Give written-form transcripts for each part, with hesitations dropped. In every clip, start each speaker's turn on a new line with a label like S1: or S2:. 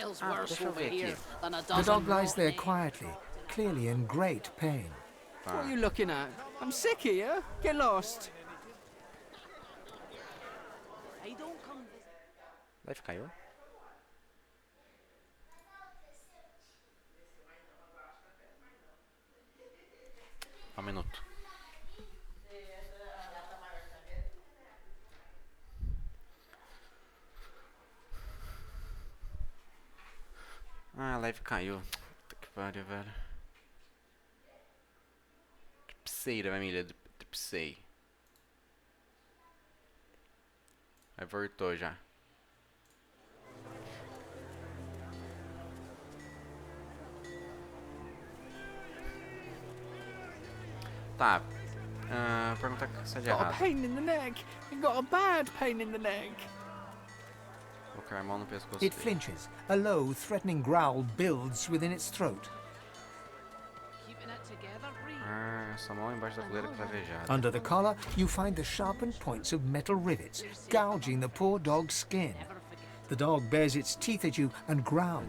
S1: miles worse
S2: deixa eu
S1: over
S2: ver aqui.
S1: here than a
S3: The
S1: dozen
S3: dog lies there
S1: rotten eggs.
S3: quietly, clearly in great pain.
S2: Tá.
S4: What are you looking at? I'm sick here. Get lost.
S2: Live caiu? Um minuto. Ah, a live caiu. Puta que pariu, velho. Tripseira, família. Tripsei. Aí voltou já. Tá. Perguntar se é de
S4: Got a
S2: errado.
S4: pain in the neck. You got a bad pain in the neck.
S2: Colocar a mão no pescoço
S3: It
S2: dele.
S3: flinches. A low, threatening growl builds within its throat.
S1: Keeping it together, Bree.
S2: Essa mão embaixo da coleira cravejada.
S3: Under the collar, you find the sharpened points of metal rivets, gouging the poor dog's skin. The dog bares its teeth at you and growls.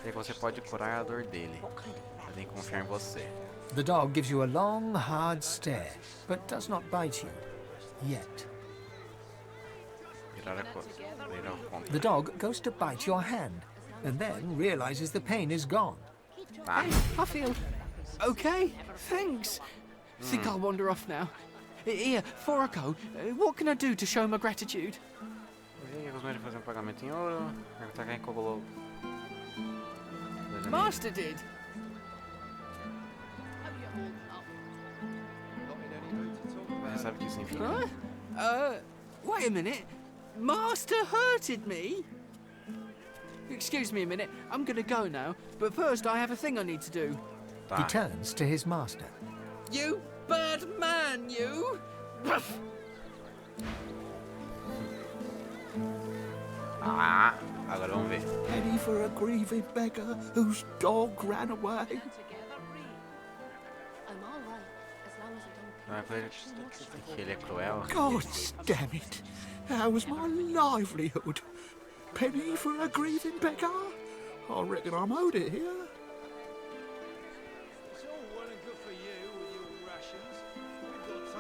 S2: E aí você pode curar a dor dele. Ele tem que confiar em você.
S3: The dog gives you a long, hard stare, but does not bite you. Yet.
S2: Virar ao contra.
S3: The dog goes to bite your hand, and then realizes the pain is gone.
S2: Tá.
S4: I feel okay. Thanks. Think I'll wander off now. Here, before I go, what can I do to show my gratitude?
S2: E aí, os médicos fazem um pagamento em ouro. Perguntar quem cobrou.
S4: Master did.
S2: Sabe que isso enfim.
S4: Huh? Wait a minute. Master hurted me? Excuse me a minute. I'm gonna go now, but first I have a thing I need to do.
S3: He
S2: Tá.
S3: turns to his master.
S4: You bad man, you!
S2: Ah, agora vamos ver.
S5: Penny for a grieving beggar whose dog ran away.
S1: Together, Bree. I'm all right as long as I don't.
S2: Não é pra ele que ele é cruel.
S5: God damn it. How was my livelihood? Penny for a grieving beggar? I reckon I'm owed it here.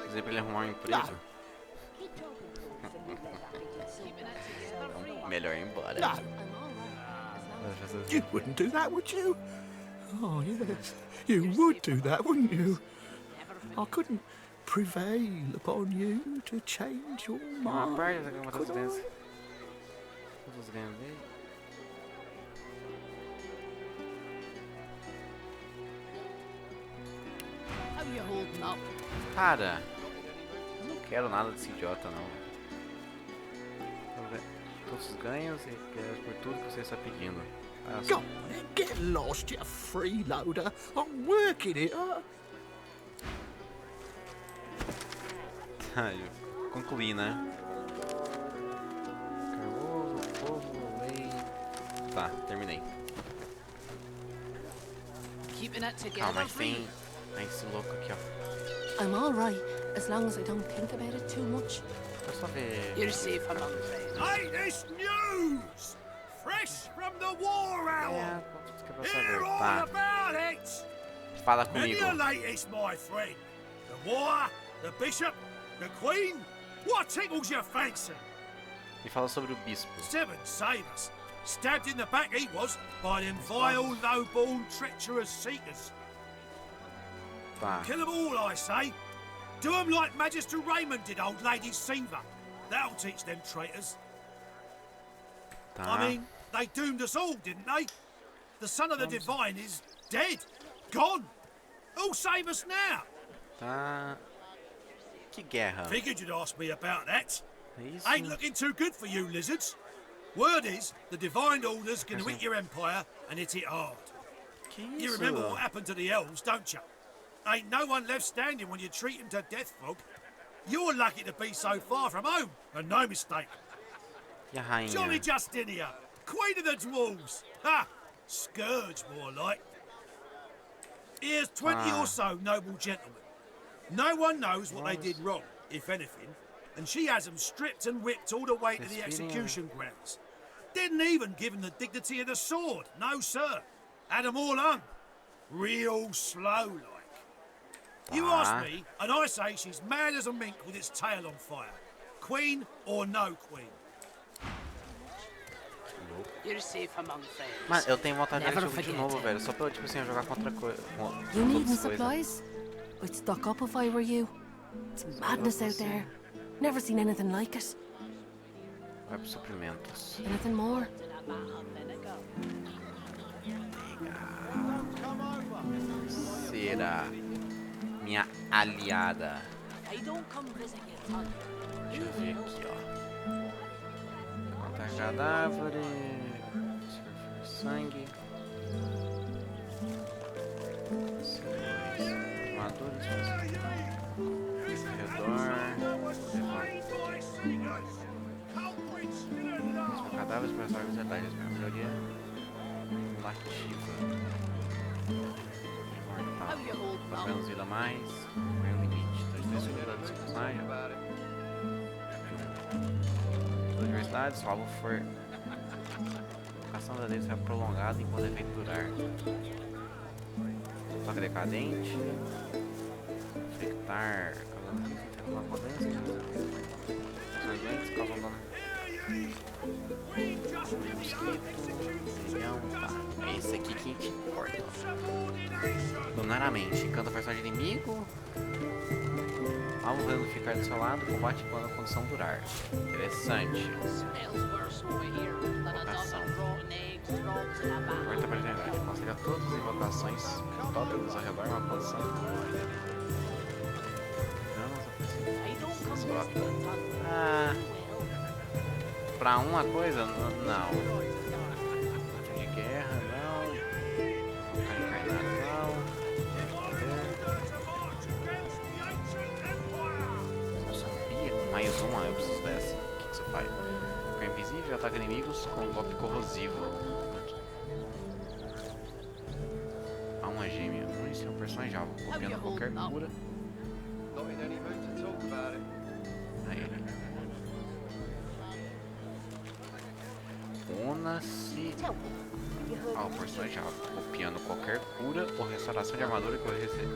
S2: Dizer pra ele arrumar um emprego. Melhor ir embora.
S5: No,
S1: I'm all right as long as
S5: you wouldn't do that, would you? Oh, yes, you would do that, wouldn't you? I couldn't prevail upon you to change your
S2: Uma
S5: mind.
S2: parte, você matar os
S5: could
S2: ganhos.
S5: I?
S2: Todos os ganhos dele.
S1: how you holding up?
S2: Cara, eu não quero nada desse idiota, não. Vou ver todos os ganhos e quero por tudo que você está pedindo. Ah,
S5: Go on then, get lost, you freeloader. I'm working it, huh?
S2: eu concluí, né? Carvoso, povo, lei. Tá, terminei.
S1: Keeping it together,
S2: Calma, mas
S1: Bree.
S2: tem esse louco aqui, ó.
S1: I'm all right as long as I don't think about it too much.
S2: Deixa eu só ver.
S1: You're safe among friends.
S6: Latest news! Fresh from the war hour!
S2: É, tudo que eu vou
S6: Hear
S2: saber.
S6: all
S2: Tá,
S6: about it!
S2: fala
S6: Many
S2: comigo.
S6: the latest, my friend. The war, the bishop, the queen. What tickles your fancy?
S2: Me fala sobre o bispo.
S6: 7 sabres. Stabbed in the back he was by them vile, low-born, treacherous seekers.
S2: Tá.
S6: Kill 'em all, I say. Do 'em like Magister Raymond did old Lady Siva. That'll teach them traitors.
S2: Tá.
S6: I mean, they doomed us all, didn't they? The son of the divine is dead. Gone. Who'll save us now?
S2: Tá. Que guerra?
S6: Figured you'd ask me about that.
S2: É isso?
S6: Ain't looking too good for you, lizards. Word is, the divine order's gonna hit your empire and hit it hard.
S2: Que
S6: You
S2: isso?
S6: remember what happened to the elves, don't you? Ain't no one left standing when you treat 'em to death, Frog. You're lucky to be so far from home, and no mistake.
S2: E a rainha?
S6: Jolly Justinia, Queen of the Dwarves. Ha! Scourge, more like. Here's 20 or so noble gentlemen. No one knows what they did wrong, if anything, and she has them stripped and whipped all the way to the
S2: Respirem.
S6: execution grounds. Didn't even give him the dignity of the sword. No, sir. Had 'em all hung. Real slow, like. You ask me, and I say she's mad as a mink with its tail on fire. Queen or no queen?
S1: You're safe among friends.
S2: Mas eu tenho vontade de
S1: Never
S2: jogar esse jogo de
S1: forget
S2: novo,
S1: it.
S2: velho. Só pra eu, tipo assim, jogar contra coisa.
S1: You needing supplies? I'd stock up if I were you. It's madness out there. Never seen anything like it.
S2: Vai pros suprimentos.
S1: Anything more?
S2: Será minha aliada.
S1: I don't come visit you, son.
S2: Deixa eu ver aqui, ó. Contar cadáver. Sangue. Armaduras. Redor. Cadáveres para as árvores verdades. A maioria lativa. Imortal. Pelo menos vida mais. Ganha um limite. 3 unidades de personagem. Diversidade, salvo for. A ação da dele será prolongada enquanto o efeito durar. Toque decadente. Infectar. Causando potência. Ações doentes causam dano. Mosquito. Milhão. Tá. É esse aqui que te importa. Donar a mente. Encanta o personagem inimigo. Alvo podendo ficar do seu lado, combate quando a condição durar. Interessante. Invocação. Corta para a eternidade. Consiga todas as invocações tópicos ao redor, uma condição. Ah, pra uma coisa? Não. De guerra, não. Encarnação. Mais uma, eu preciso dessa. O que você faz? Ficar invisível, ataca inimigos com um golpe corrosivo. Alma gêmea. Munição um personagem alvo, copiando qualquer cura. Aí. Una-se ao personagem alvo, copiando qualquer cura ou restauração de armadura que eu receber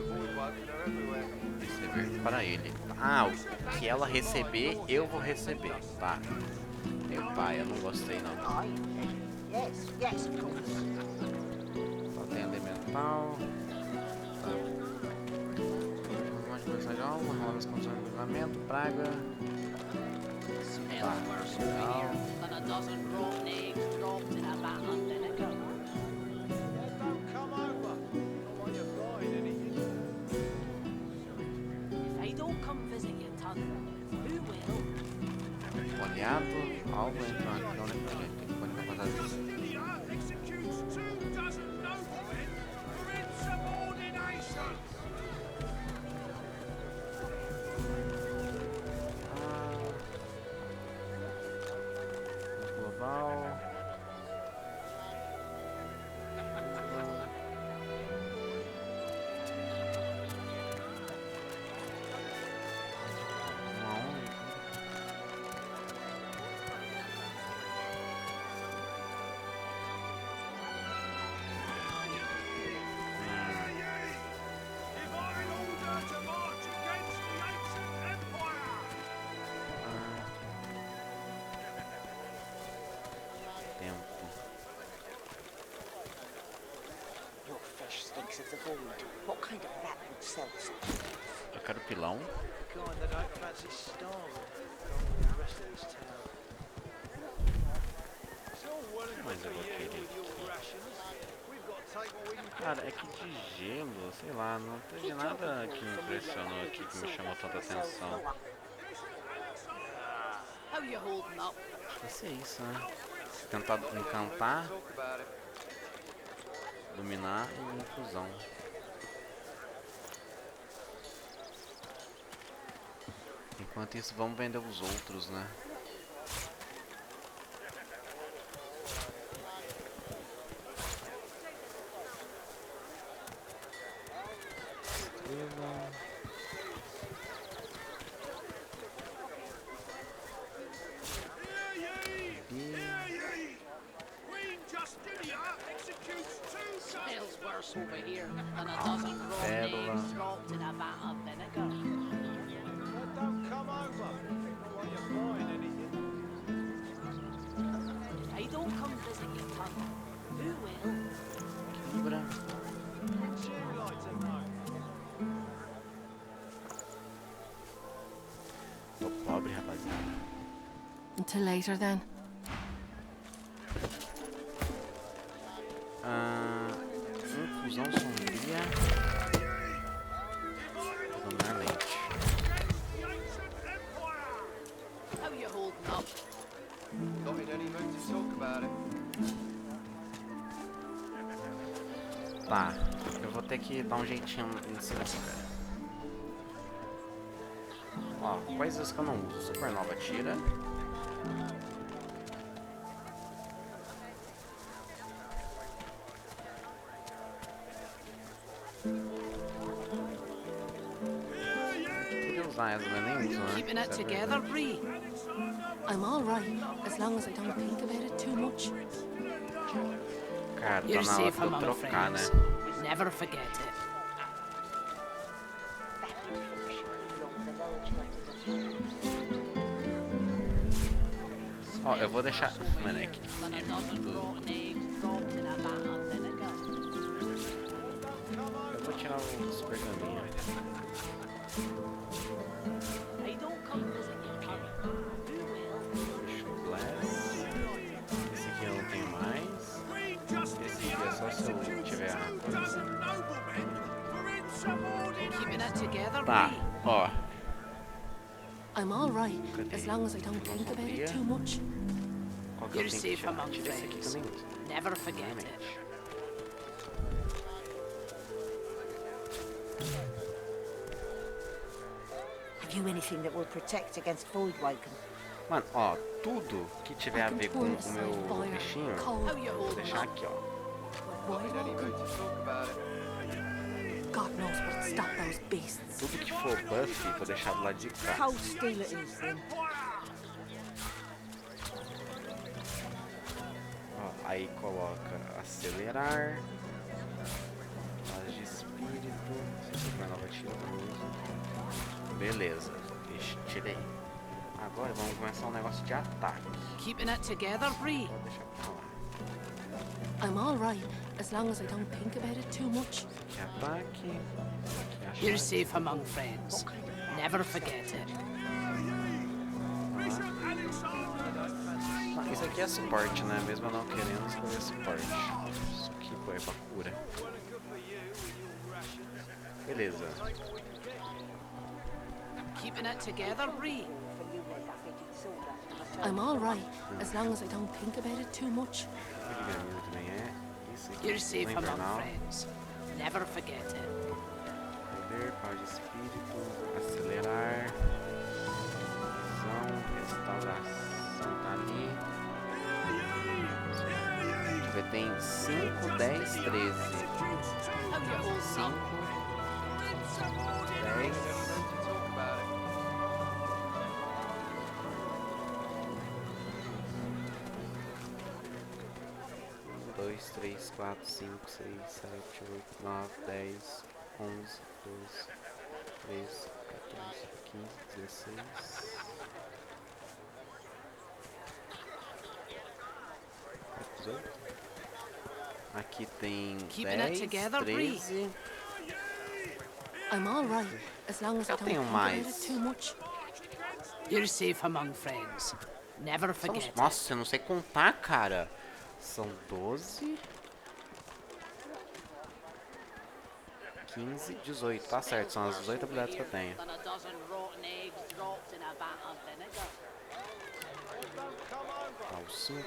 S2: para ele. Ah, o que ela receber, eu vou receber, tá? Meu pai, eu não gostei não. Só tem elemental. Tá. Uma de personagem alma, rola as condições de livramento, praga. Tá, legal. Olhado, alvo entrou aqui, olha pra gente, pode capacidade disso. Global.
S7: What kind of rat would sell such?
S2: Eu quero pilão. Mas eu vou querer. Cara, é que de gelo, sei lá, não teve nada que me impressionou aqui, que me chamou tanta atenção. Vai ser isso, né? Tentar encantar, dominar e infusão. Enquanto isso, vamos vender os outros, né? Pérola. Quebra. Tô pobre, rapaziada.
S1: Until later, then.
S2: Infusão sombria. Normalmente.
S1: How you holding up?
S8: Not in any mood to talk about it.
S2: Tá, eu vou ter que dar um jeitinho nisso daqui, cara. Ó, coisas que eu não uso. Supernova tira. Podia usar essa, mas nem uso, né?
S1: Keeping it
S2: Isso é
S1: together, Bree. I'm all right, as long as I don't think about it too much.
S2: Cara, tá
S1: You're
S2: na hora
S1: safe
S2: de eu
S1: among
S2: trocar, né?
S1: friends. Never forget it.
S2: Ó, eu vou deixar... Mano, é que... Eu vou tirar os pergaminhos. Deixa o Blast. Esse aqui eu não tenho mais. Esse aqui é só se eu tiver a coisa.
S1: Keeping it together,
S2: Tá,
S1: Bree.
S2: ó.
S1: I'm all right, as long as I don't think about it too much.
S2: Qual que eu
S1: You're
S2: tenho que
S1: safe
S2: tirar?
S1: among
S2: Tira esse aqui que eu nem
S1: friends.
S2: uso.
S1: Never forget it.
S2: Realmente.
S7: Have you anything that will protect against void waken?
S2: Mano, ó, tudo que tiver a ver com o meu bichinho,
S1: How you
S2: vou
S1: holding
S2: deixar
S1: up?
S2: aqui, ó.
S8: Not in any mood to talk about it.
S1: God knows what'd stop those beasts.
S2: Tudo que for buff, vou deixar do lado de cá.
S7: Cold steel it is then.
S2: Ó, aí coloca acelerar, paz de espírito, se for nova tira eu uso. Beleza, ixi, tirei. Agora vamos começar um negócio de ataque.
S1: Keeping it together, Bree.
S2: Vou deixar pra lá.
S1: I'm all right, as long as I don't think about it too much.
S2: Aqui ataque, aqui a
S1: You're
S2: chave.
S1: safe among friends. Never forget it.
S2: Ah, isso aqui é suporte, né? Mesmo eu não querendo escolher suporte. Isso aqui, pô, é pra cura. Beleza.
S1: Keeping it together, Bree. I'm all right, as long as I don't think about it too much.
S2: O de gramíneo também é. Isso aqui.
S1: You're safe
S2: no
S1: among
S2: invernal.
S1: friends. Never forget it.
S2: Poder, paz de espírito, acelerar. Visão, restauração tá ali. Deixa eu ver, tem 5, 10, 13.
S1: How you holding
S2: 5,
S1: up?
S2: 10.
S8: Talk about it.
S2: 2, 3, 4, 5, 6, 7, 8, 9, 10, 11, 12, 13, 14, 15, 16. Aqui tem
S1: Keeping it
S2: 10,
S1: together, Bree.
S2: 13.
S1: I'm all right, as long as I
S2: Eu
S1: don't
S2: tenho
S1: think about
S2: mais.
S1: it too much. You're safe among friends. Never forget it.
S2: Nossa, eu não sei contar, cara. São 12, 15, 18. Tá certo, são as 18 habilidades que eu tenho.
S1: Than a dozen rotten eggs dropped in a vat of vinegar.
S2: Tá, o 5.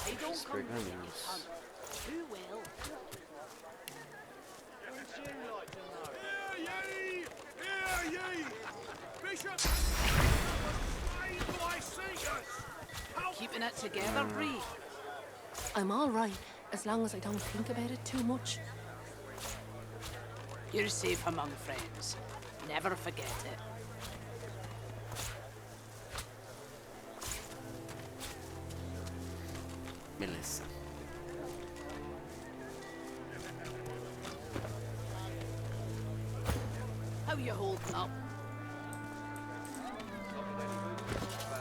S1: I don't
S2: Os
S1: come visiting
S2: pergaminhos.
S1: hunt. Who will?
S6: Hear ye! Bishop! Slain by seekers!
S1: Keeping it together, Bree. I'm all right, as long as I don't think about it too much. You're safe among friends. Never forget it.
S2: Beleza.
S1: How you holding up?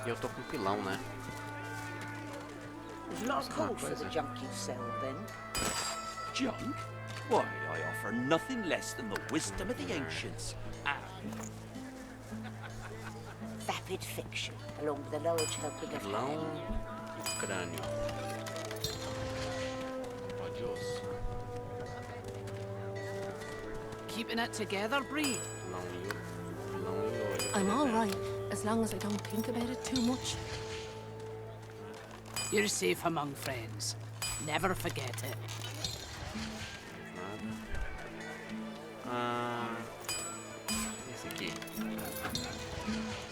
S2: E eu tô com pilão, né?
S7: Would you like a call for the
S2: coisa.
S7: junk you sell, then?
S9: Junk? Why, I offer nothing less than the wisdom of the ancients.
S7: Vapid fiction, along with a large helping of
S2: Pilão
S7: ham.
S2: e crânio. Pó de osso.
S1: Keeping it together, Bree?
S2: Pilão e olho.
S1: I'm all right, as long as I don't think about it too much. You're safe among friends. Never forget it.
S2: Nada. Esse aqui.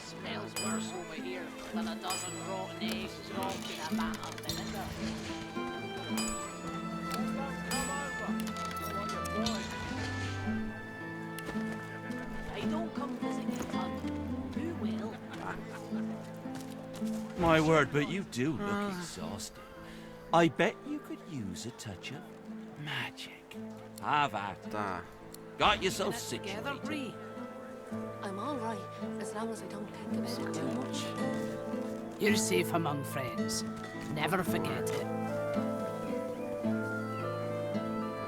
S1: Smells worse over here than a dozen rotten eggs dropped in a vat of vinegar. I don't come visit your tongue. Who will?
S9: My word, but you do look exhausted. I bet you could use a touch of magic. Have at it.
S2: Tá.
S9: Got yourself
S1: Keeping it together,
S9: situated.
S1: Bree? I'm all right, as long as I don't think about it too much. You're safe among friends. Never forget it.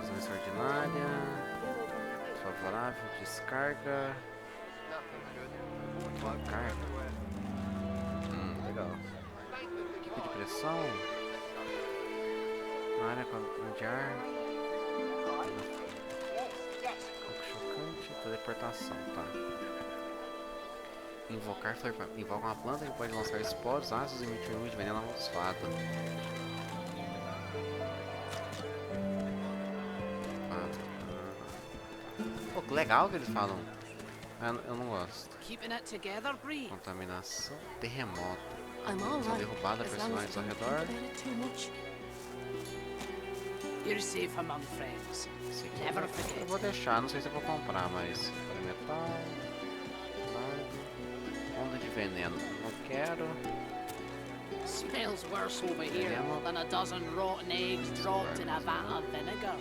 S2: Resolução ordinária. Favorável. Descarga. Carga. Legal. Tipo de pressão. Área com de ar. Foco chocante. Teleportação, tá. Invocar invoca uma planta que pode lançar esporos, ácidos e emitir luz de veneno amaldiçoado. Pô, que legal que eles falam. Eu não gosto.
S1: Keeping it together, Bree?
S2: Contaminação, terremoto.
S1: I'm all
S2: São
S1: right,
S2: derrubadas
S1: as long as I
S2: personagens ao
S1: don't think
S2: redor.
S1: about it too much. You're safe among friends.
S2: Esse aqui
S1: Never
S2: eu
S1: forget.
S2: vou deixar, não sei se eu vou comprar, mas metal, onda de veneno, não quero.
S1: Smells worse over here than a dozen rotten eggs dropped in a vat of vinegar.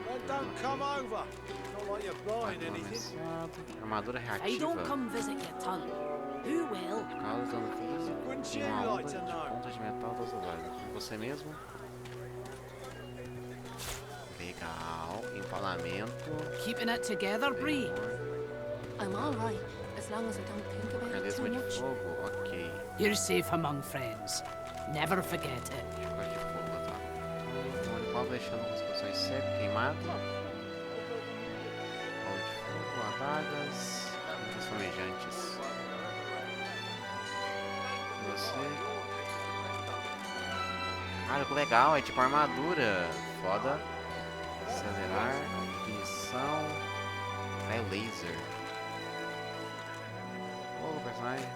S6: Well, don't come over. Not like you're buying anything.
S2: Armadura
S1: I
S2: reativa.
S1: don't come visit your tongue. Who will?
S2: Causa dano físico.
S6: Wouldn't you
S2: Uma
S6: like
S2: onda
S6: to
S2: de
S6: know?
S2: pontas de metal das usadas. Você mesmo? Legal. Empalamento.
S1: Keeping it together, Bree?
S2: Primor.
S1: I'm all right, as long as I don't think about it
S2: Carisma
S1: too
S2: de
S1: much.
S2: fogo. Ok.
S1: You're safe among friends. Never forget it.
S2: Chicote de fogo, tá. Pau deixando as posições secas, queimado. Pau de fogo, adagas. Muitas flamejantes. Você. Cara, que legal, é tipo armadura. Foda. Acelerar, ignição. Raio laser. Ô, personagem.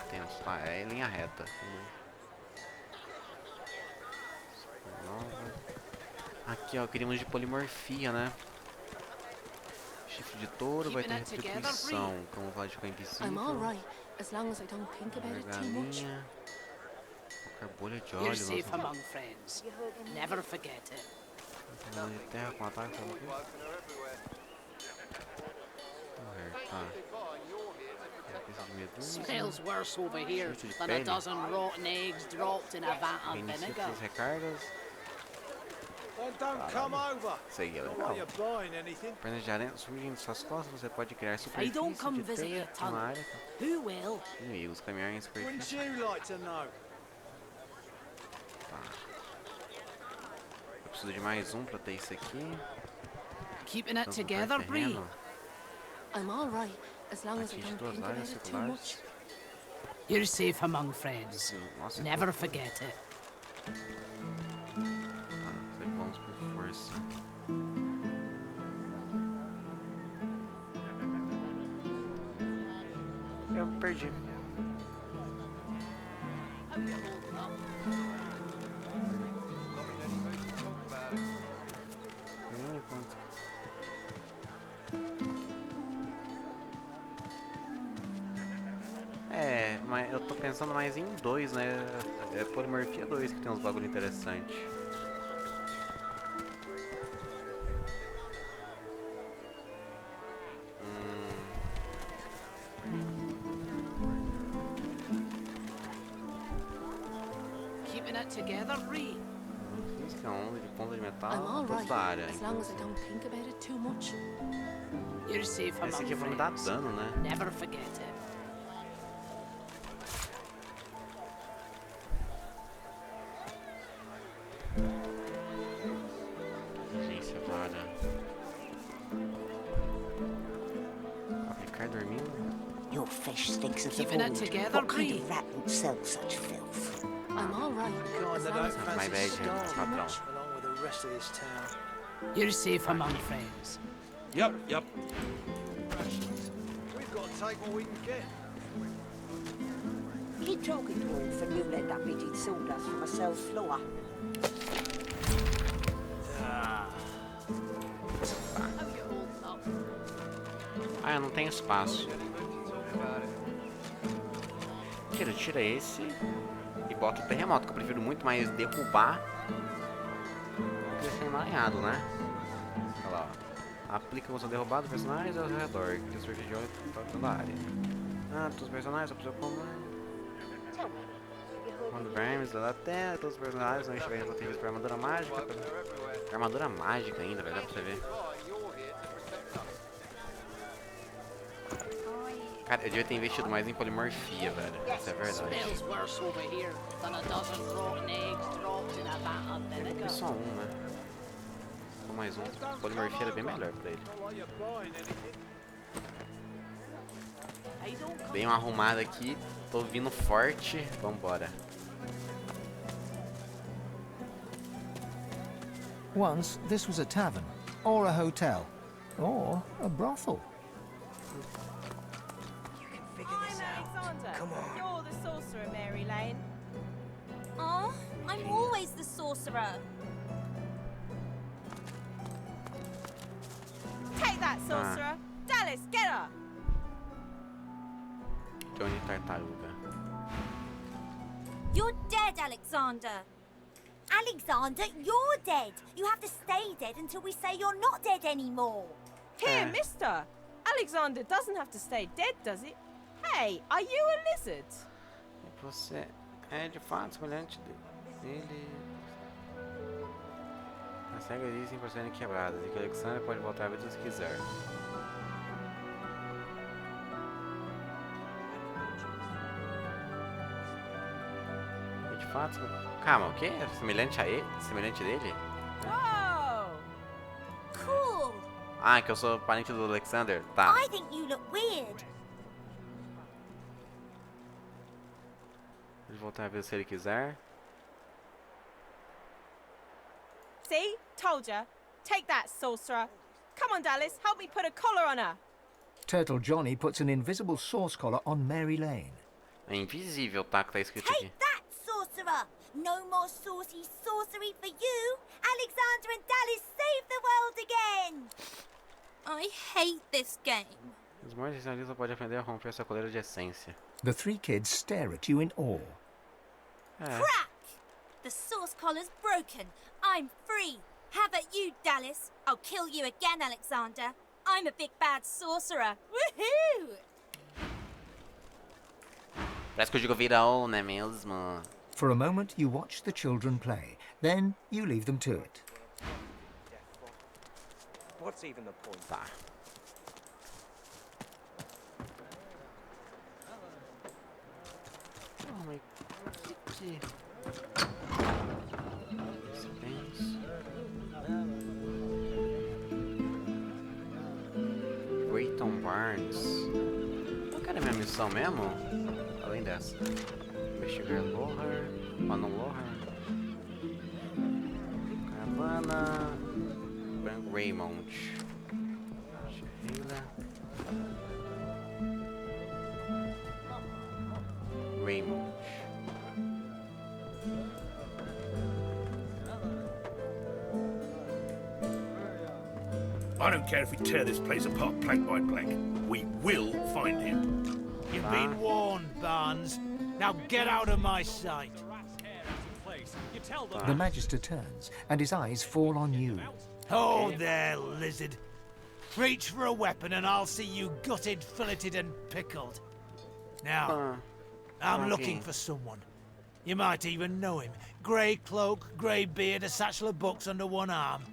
S2: Tenso, tá, é em linha reta. Nova. Aqui, ó, queríamos de polimorfia, né? Chifre de touro vai ter retribuição. Camuflagem com
S1: I'm all
S2: invisível.
S1: right, as long as I don't think about it too much.
S2: Galinha. Qualquer bolha de
S1: You're
S2: óleo.
S1: safe among friends. Never forget it.
S2: Panela de terra com ataque. Tá. Cabeça de medusa.
S1: Smells worse over here
S2: Chute de
S1: than a
S2: pele.
S1: dozen rotten eggs dropped in a vat of
S2: Reinicia
S1: vinegar.
S2: suas recargas.
S6: Well, don't come over.
S2: Isso aí é
S6: Not
S2: legal.
S6: like you're buying anything.
S2: Pernas de aranha surgem de suas costas. Você pode criar
S1: don't
S2: superfície
S1: come
S2: de
S1: visit
S2: teia
S1: your
S2: em
S1: tongue.
S2: uma área.
S1: Who will?
S2: Inimigos caminhar em
S6: Wouldn't
S2: superfície.
S6: you like to know?
S2: Eu preciso de mais um pra ter isso aqui.
S1: Keeping it
S2: Transportar
S1: together, Bree?
S2: terreno.
S1: I'm all right, as long as I
S2: Atinge
S1: don't
S2: duas
S1: think about
S2: áreas
S1: it too
S2: circulares.
S1: much. You're safe among friends.
S2: Nossa,
S1: Never forget it.
S2: vamos por força. Eu perdi. É, mas eu tô pensando mais em dois, né? É Polimorfia 2 que tem uns bagulho interessante.
S1: it together, Ree.
S2: Física, onda de ponta de metal,
S7: I'm all
S2: todos
S7: right,
S2: da área.
S7: as long as I don't think about it too much.
S1: You're safe among
S2: Esse aqui vai me dar
S1: friends.
S2: dano, né?
S1: Never forget it.
S2: Agência, vara. Aplicar dormindo.
S7: Your fish stinks of the
S1: Keeping it
S7: void.
S1: together,
S7: What kind
S1: Bree?
S7: of rat would sell such filth? I'm all right, as long as I
S2: My
S7: don't
S2: bad,
S7: think too
S2: patrão.
S7: much.
S6: Along with the rest of this town.
S1: You're safe among friends.
S9: Yep, yep.
S6: We've got to take what we can get.
S7: Keep talking, Wolf, and you'll end up eating sawdust from a cell floor.
S2: Ah, eu não tenho espaço. Tira esse e bota o terremoto, que eu prefiro muito mais derrubar do que ser emaranhado, né? Olha lá, ó. Aplica moção derrubada dos personagens ao redor, que surge de olho para toda a área. Ah, todos os personagens, a pessoa como... Quando vermes lá da terra, todos os personagens não estiverem protegidos por armadura mágica. Armadura mágica ainda, velho, dá pra você ver. Cara, eu devia ter investido mais em polimorfia, velho. Isso é verdade.
S1: Smells worse over here than a dozen rotten eggs dropped in a vat of vinegar.
S2: Foi só um, né? Só mais um. Polimorfia era bem melhor pra ele. Bem uma arrumada aqui. Tô vindo forte. Vambora.
S3: Once, this was a tavern, or a hotel, or a brothel.
S10: I'm Alexander. Come on. You're the sorcerer, Mary Lane. Oh, I'm always the sorcerer. Take that, sorcerer. Dallas, get her.
S2: Johnny Tartaruga.
S10: You're dead, Alexander. Alexander, you're dead. You have to stay dead until we say you're not dead anymore.
S11: Here, mister. Alexander doesn't have to stay dead, does it? Hey, are you a lizard?
S2: Você é de fato semelhante dele. As regras dizem por serem quebradas e que Alexander pode voltar a vida se quiser. É de fato. Calma, o quê? Semelhante a ele? Semelhante dele?
S10: Whoa! Cool.
S2: Ah, que eu sou parente do Alexander? Tá.
S10: I think you look weird.
S2: Pode voltar a vida se ele quiser.
S11: See? Told ya. Take that, sorcerer. Come on, Dallas. Help me put a collar on her.
S3: Turtle Johnny puts an invisible source collar on Mary Lane.
S2: É invisível, tá? Que tá escrito aqui.
S10: Take that, sorcerer. No more saucy sorcery for you. Alexander and Dallas save the world again. I hate this game.
S2: Os mais especialistas podem aprender a romper essa coleira de essência.
S3: The three kids stare at you in awe.
S10: Crack! The source collar's broken. I'm free. How about you, Dallas? I'll kill you again, Alexander. I'm a big bad sorcerer. Woohoo!
S2: Parece que o jogo virou, né mesmo?
S3: For a moment, you watch the children play. Then you leave them to it.
S12: What's even the point?
S2: Tá. Oh my... Que... Wayton Barnes. Qual que era a minha missão mesmo? Além dessa. Investigar Lohar. Manon Lohar. Caravana. Branco Raymond. Sheila. Raymond.
S6: I don't care if we tear this place apart plank by plank. We will find him.
S13: You've been warned, Barnes. Now get out of my sight.
S3: The Magister turns, and his eyes fall on you.
S13: Oh, there, lizard. Reach for a weapon and I'll see you gutted, filleted and pickled. Now, I'm looking for someone. You might even know him. Grey cloak, grey beard, a satchel of books under one arm.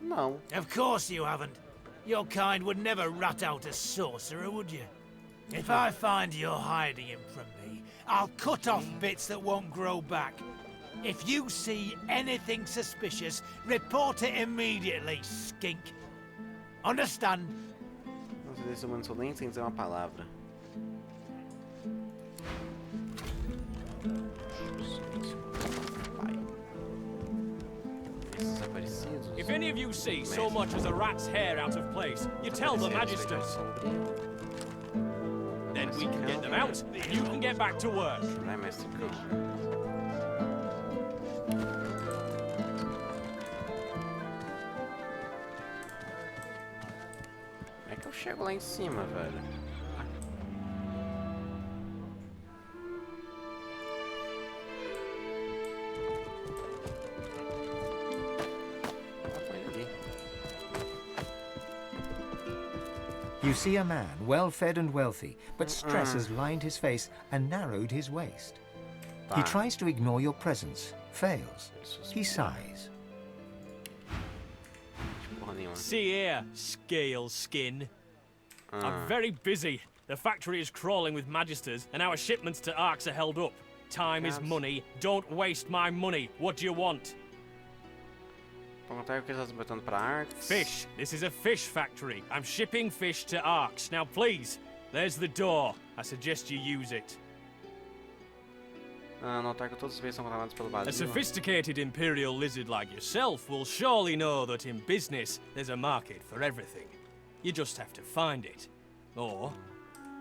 S2: Não.
S13: Of course you haven't. Your kind would never rat out a sorcerer, would you? If I find you're hiding him from me, I'll cut off bits that won't grow back. If you see anything suspicious, report it immediately, skink. Understand?
S2: Você deixa o humano insolente sem dizer uma palavra.
S12: If any of you see so much as a rat's hair out of place, you tell the magisters. Then we can get them out, and you can get back to work.
S2: Como é que eu chego lá em cima, velho?
S3: You see a man, well-fed and wealthy, but stress has lined his face and narrowed his waist. He tries to ignore your presence, fails. He sighs.
S12: See here, scale skin. I'm very busy. The factory is crawling with magisters, and our shipments to Arks are held up. Time is money. Don't waste my money. What do you want? Fish. This is a fish factory. I'm shipping fish to Arks. Now please, there's the door. I suggest you use it. A sophisticated imperial lizard like yourself will surely know that in business there's a market for everything. You just have to find it. Or...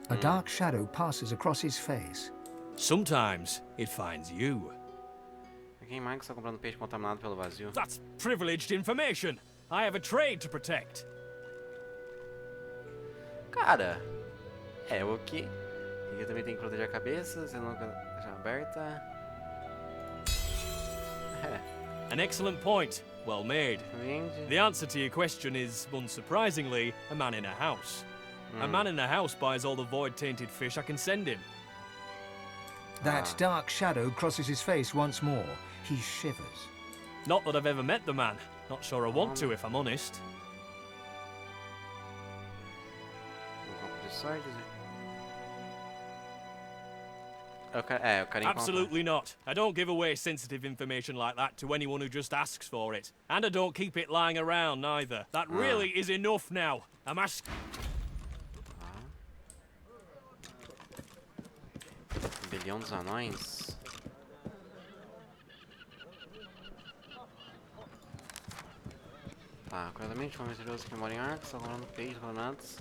S3: A dark shadow passes across his face.
S12: Sometimes it finds you. That's privileged information. I have a trade to protect.
S2: Cara, o que? Aqui também tem que proteger a cabeça, você nunca deixa aberta.
S12: An excellent point. Well made. The answer to your question is, unsurprisingly, a man in a house. A man in a house buys all the void-tainted fish I can send him.
S3: That dark shadow crosses his face once more. He shivers.
S12: Not that I've ever met the man. Not sure I want to, if I'm honest. Absolutely not. I don't give away sensitive information like that to anyone who just asks for it. And I don't keep it lying around, neither. That really is enough now. I'm asking...
S2: Bilhão dos anões. Tá, claramente um misterioso que mora em Arks, está rolando peixes, granadas.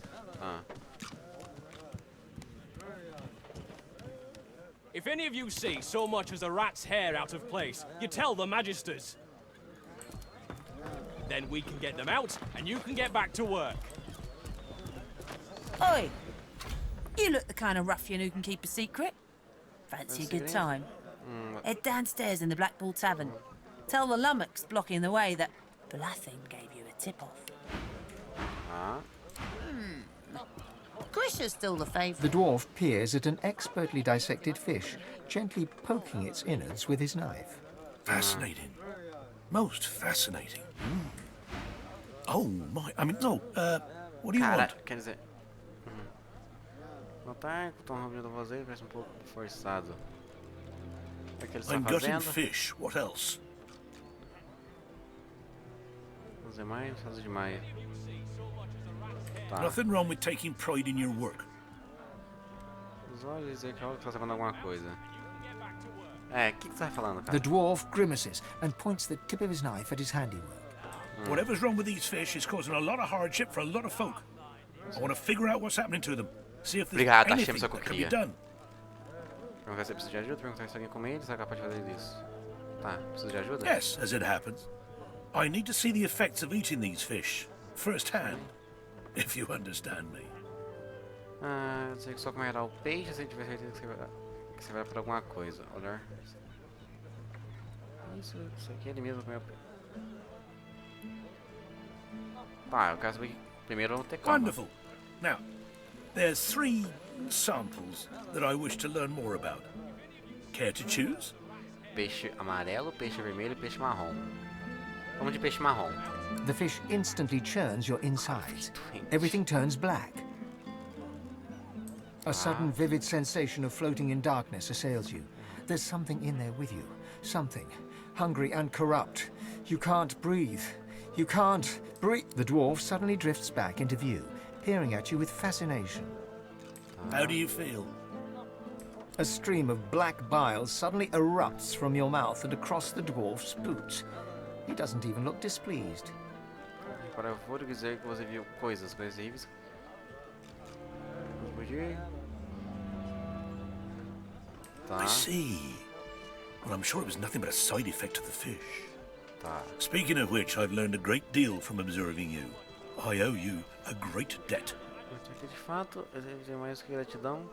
S12: If any of you see so much as a rat's hair out of place, you tell the magisters. Then we can get them out, and you can get back to work.
S14: Oi! You look the kind of ruffian who can keep a secret. Fancy a good time? Head downstairs in the Black Bull Tavern. Tell the lummox blocking the way that Blathin gave you a tip-off. Grish is still the favourite.
S3: The dwarf peers at an expertly dissected fish, gently poking its innards with his knife.
S5: Fascinating. Most fascinating. Oh, my... I mean, no, what do you want?
S2: Quer dizer... Notar que o tom rápido da voz dele parece pouco forçado. O que ele está
S5: I'm gutting
S2: fazendo?
S5: fish. What else?
S2: Fazer mais, fazer demais. Tá.
S5: Nothing wrong with taking pride in your work.
S2: Os olhos dizem que está fazendo alguma coisa. O que você tá falando, cara?
S3: The dwarf grimaces and points the tip of his knife at his handiwork.
S5: Whatever's wrong with these fish is causing a lot of hardship for a lot of folk. I want to figure out what's happening to them. See if there's anything that can be done.
S2: Perguntar se precisa de ajuda, perguntar se alguém com ele, se é capaz de fazer isso. Tá, precisa de ajuda?
S5: Yes, as it happens. I need to see the effects of eating these fish, firsthand, if you understand me.
S2: Eu sei que só comerá o peixe se tiver certeza que você vai para alguma coisa. Olhar. Isso aqui ele mesmo comeu. Tá, eu quero saber que primeiro eu vou ter calma.
S5: Wonderful. Now, there's 3 samples that I wish to learn more about. Care to choose?
S2: Peixe amarelo, peixe vermelho, peixe marrom. Vamos de peixe marrom.
S3: The fish instantly churns your insides. Everything turns black. A sudden vivid sensation of floating in darkness assails you. There's something in there with you. Something. Hungry and corrupt. You can't breathe. You can't breathe. The dwarf suddenly drifts back into view, peering at you with fascination.
S5: How do you feel?
S3: A stream of black bile suddenly erupts from your mouth and across the dwarf's boots. He doesn't even look displeased.
S2: Agora eu vou dizer que você viu coisas horríveis.
S5: I see. Well, I'm sure it was nothing but a side effect of the fish.
S2: Tá.
S5: Speaking of which, I've learned a great deal from observing you. I owe you a great debt.
S2: De fato, eu tenho mais que gratidão.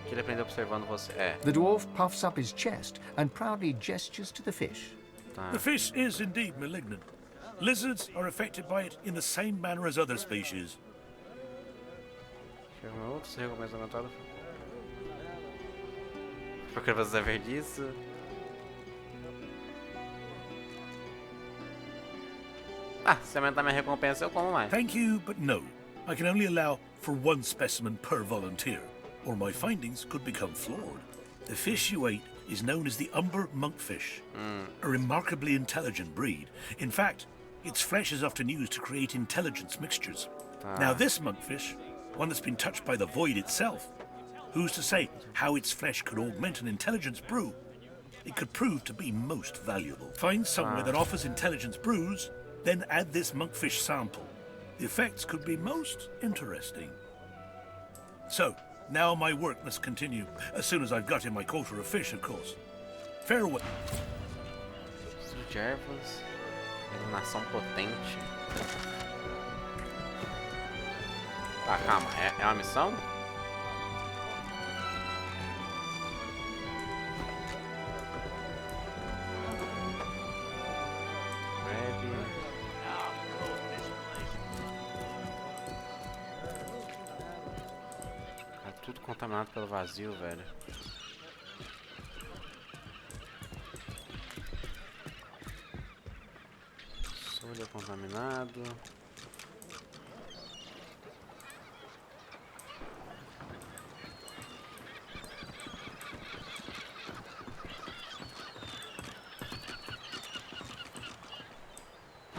S2: Que ele aprendeu observando você.
S3: The dwarf puffs up his chest and proudly gestures to the fish.
S5: The fish is indeed malignant. Lizards are affected by it in the same manner as other species.
S2: Por que você saber disso? Ah, se aumentar minha recompensa, eu como mais.
S5: Thank you, but no. I can only allow for one specimen per volunteer, or my findings could become flawed. The fish you ate is known as the umber monkfish, a remarkably intelligent breed. In fact, its flesh is often used to create intelligence mixtures. Now this monkfish, one that's been touched by the void itself, who's to say how its flesh could augment an intelligence brew? It could prove to be most valuable. Find somewhere that offers intelligence brews, then add this monkfish sample. The effects could be most interesting. So, now my work must continue, as soon as I've got in my quota of fish, of course. Farewell.
S2: De ervas, iluminação potente. Tá, calma, é uma missão? Tudo contaminado pelo vazio, velho. Solha contaminado.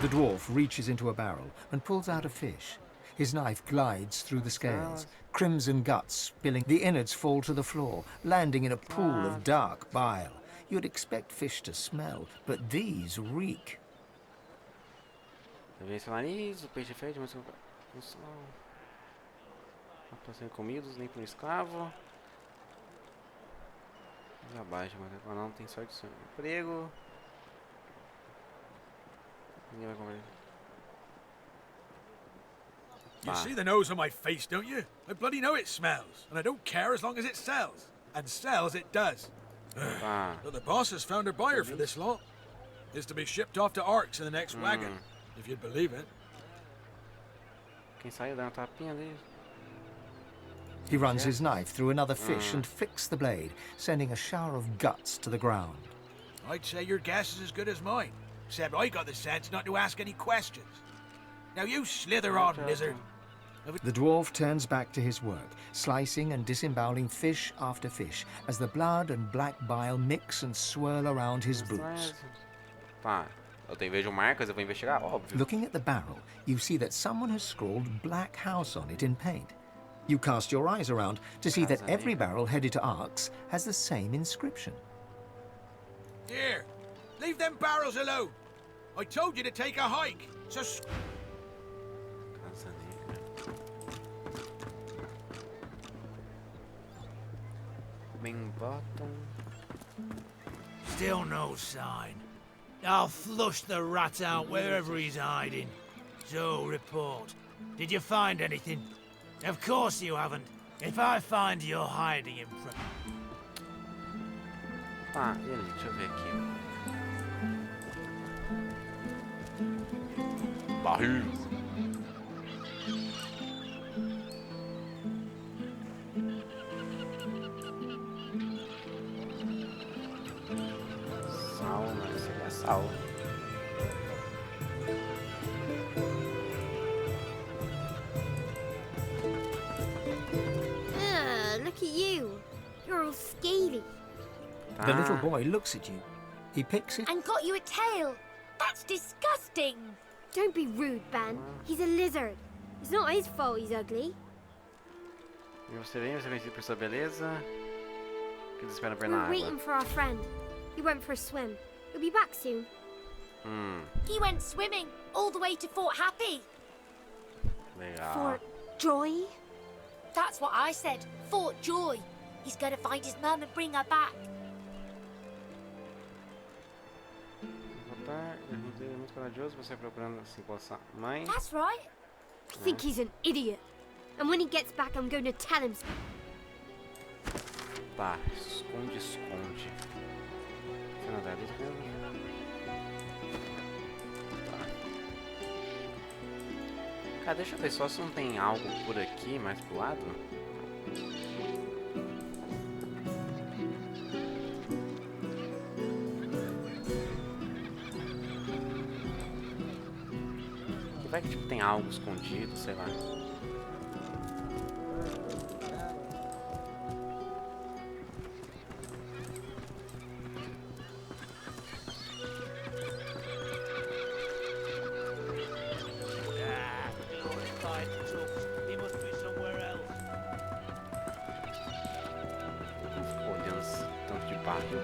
S3: The dwarf reaches into a barrel and pulls out a fish. His knife glides through the scales, crimson guts spilling. The innards fall to the floor, landing in a pool of dark bile. You'd expect fish to smell, but these reek.
S2: Vem seu nariz, o peixe fede, mas não estão sendo comidos nem por um escravo. Já baixa, mas não tem sorte de seu emprego. Ninguém vai comer.
S6: You see the nose on my face, don't you? I bloody know it smells, and I don't care as long as it sells. And sells it does. But the boss has found a buyer for this lot. It's to be shipped off to Arks in the next wagon, if you'd believe it.
S2: Quem saiu dá uma tapinha dele.
S3: He runs his knife through another fish and flicks the blade, sending a shower of guts to the ground.
S13: I'd say your guess is as good as mine, except I got the sense not to ask any questions. Now you slither on, lizard.
S3: The dwarf turns back to his work, slicing and disemboweling fish after fish, as the blood and black bile mix and swirl around his boots.
S2: Tá, eu vejo marcas, eu vou investigar, óbvio.
S3: Looking at the barrel, you see that someone has scrawled Black House on it in paint. You cast your eyes around to see that every barrel headed to Arks has the same inscription.
S13: Here, leave them barrels alone. I told you to take a hike, so... Still no sign. I'll flush the rat out wherever he's hiding. So, report. Did you find anything? Of course you haven't. If I find you're hiding him from...
S2: Tá, e ali, deixa eu ver aqui. Barril.
S15: You're all scaly.
S3: The little boy looks at you. He picks it.
S15: And got you a tail. That's disgusting. Don't be rude, Ben. He's a lizard. It's not his fault he's ugly.
S2: E você vem, você é conhecido por sua beleza. O que você espera ver na
S15: We're
S2: água?
S15: waiting for our friend. He went for a swim. He'll be back soon.
S10: He went swimming all the way to Fort Happy.
S2: Legal.
S15: Fort Joy?
S10: That's what I said. Fort Joy. He's going to find his mum and bring her back.
S2: Voltar, ele é muito corajoso, você procurando se coçar mais.
S15: That's right. I think he's an idiot. And when he gets back, I'm going to tell him.
S2: Tá, esconde, esconde. Você não dá isso mesmo? Tá. Cara, deixa eu ver só se não tem algo por aqui, mais pro lado. Vai que tipo tem algo escondido, sei lá.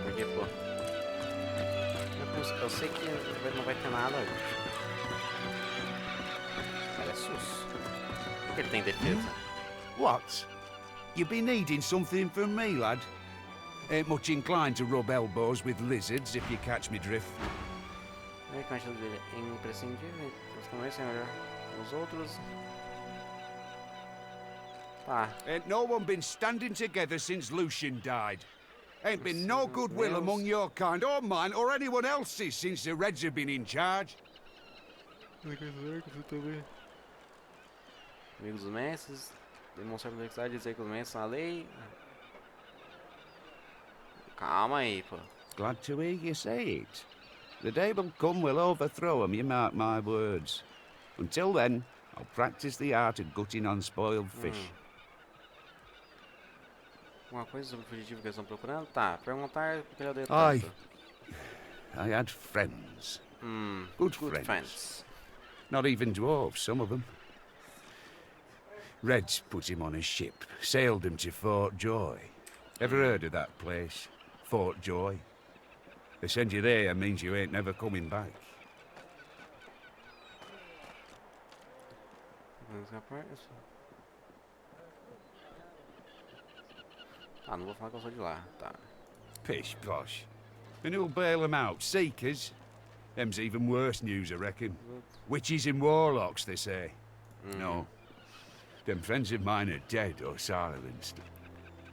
S2: Porque, pô, eu sei que não vai ter nada ali. Cara, é sus. Por que ele tem defesa?
S16: What? You been needing something from me, lad? Ain't much inclined to rub elbows with lizards, if you catch me drift.
S2: É que o estilo dele é imprescindível. Os conhecem melhor os outros. Tá.
S16: Ain't no one been standing together since Lucian died. Ain't been no goodwill among your kind, or mine, or anyone else's since the Reds have been in charge.
S2: Amigos dos mestres, demonstrar complexidade, dizer que os mestres são a lei. Calma aí, pô.
S16: Glad to hear you say it. The day will come we'll overthrow 'em, you mark my words. Until then, I'll practice the art of gutting unspoiled fish.
S2: Alguma coisa sobre o fugitivo que eles estão procurando? Tá, perguntar porque ele odeia tanto.
S16: I had friends.
S2: Good
S16: friends. Not even dwarves, some of them. Reds put him on a ship, sailed him to Fort Joy. Ever heard of that place? Fort Joy? They send you there means you ain't never coming back.
S2: Ah, não vou falar que eu sou de lá, tá.
S16: Pish posh. And who'll bail them out? Seekers? Them's even worse news, I reckon. Witches and warlocks, they say. No. Them friends of mine are dead or silenced.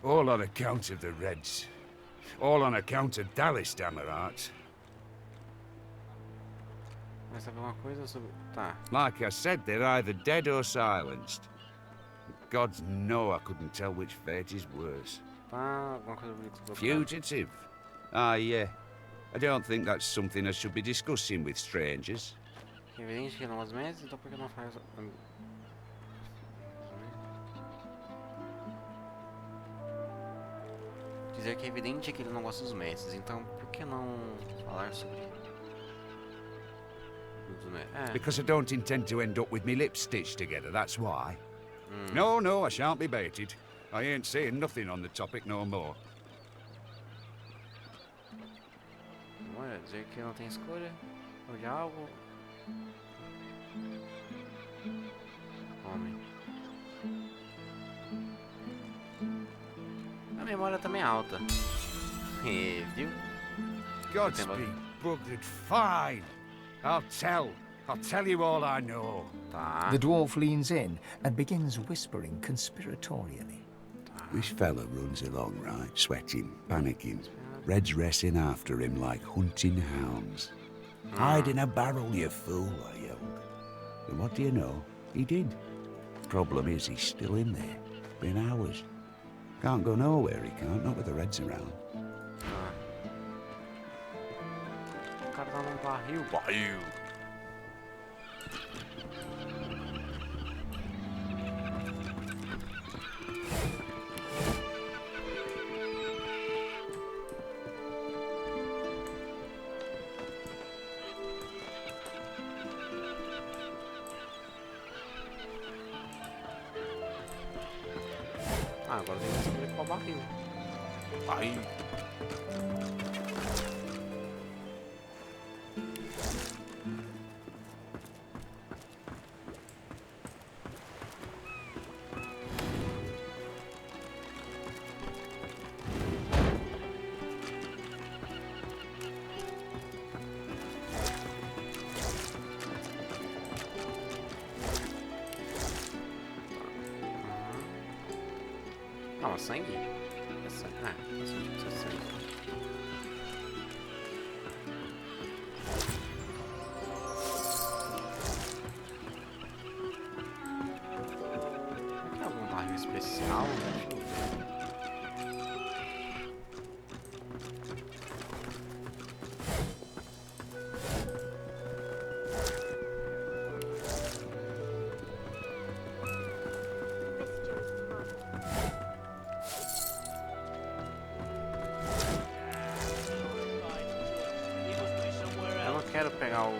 S16: All on account of the Reds. All on account of Dallas, damn her hearts.
S2: Vai saber uma coisa sobre... Tá.
S16: Like I said, they're either dead or silenced. Gods know I couldn't tell which fate is worse.
S2: Tá, alguma coisa sobre...
S16: Fugitive? Ah, yeah. I don't think that's something I should be discussing with strangers.
S2: É evidente que não os meses, então por que não faz... Dizer que é evidente que ele não gosta dos mestres, então por que não falar sobre...
S16: Because I don't intend to end up with me lips stitched together, that's why. No, I shan't be baited. I ain't saying nothing on the topic no more.
S2: Olha, dizer que não tem escolha, ou de algo... Homem. A memória também é alta. Viu?
S16: Godspeed, buggered fine. I'll tell you all I know.
S2: Tá.
S3: The dwarf leans in and begins whispering conspiratorially.
S16: This fella runs along, right, sweating, panicking. Red's racing after him like hunting hounds. Hide in a barrel, you fool, I yelled. And what do you know? He did. Problem is, he's still in there. Been hours. Can't go nowhere, he can't, not with the Reds around.
S2: O cara tá num barril. agora tem que descobrir qual barril. Aí. Não, é sangue? É sangue. Ah, isso tinha que ser sangue. Será que é algum barril especial? Deixa eu ver. Eu não quero pegar o...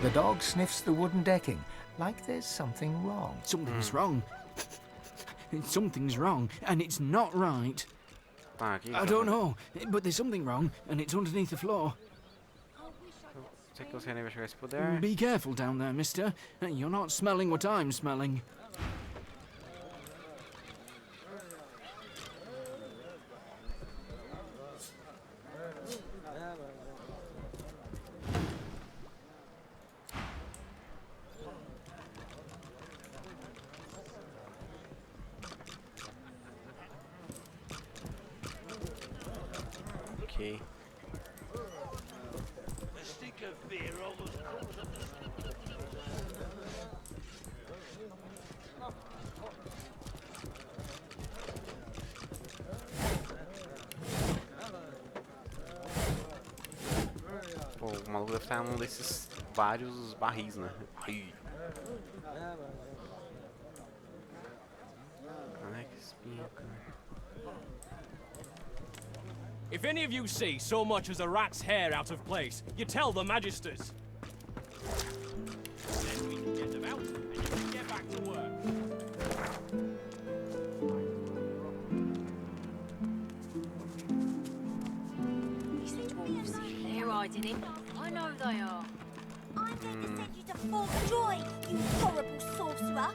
S3: The dog sniffs the wooden decking, like there's something wrong.
S4: Something's wrong. Something's wrong, and it's not right.
S2: Ah,
S4: I don't know, but there's something wrong, and it's underneath the floor.
S2: Sei que você nem vai chegar esse poder.
S4: Be careful down there, mister. You're not smelling what I'm smelling.
S2: Ok. Pô, o maluco deve estar num desses vários barris, né? Ai. Ai, que espinho, cara.
S12: If any of you see so much as a rat's hair out of place, you tell the magisters. Then we can get them out, and you can get back to work.
S10: These dwarves, they're hiding him. I know they are. I'm going to send you to Fort Joy, you horrible sorcerer.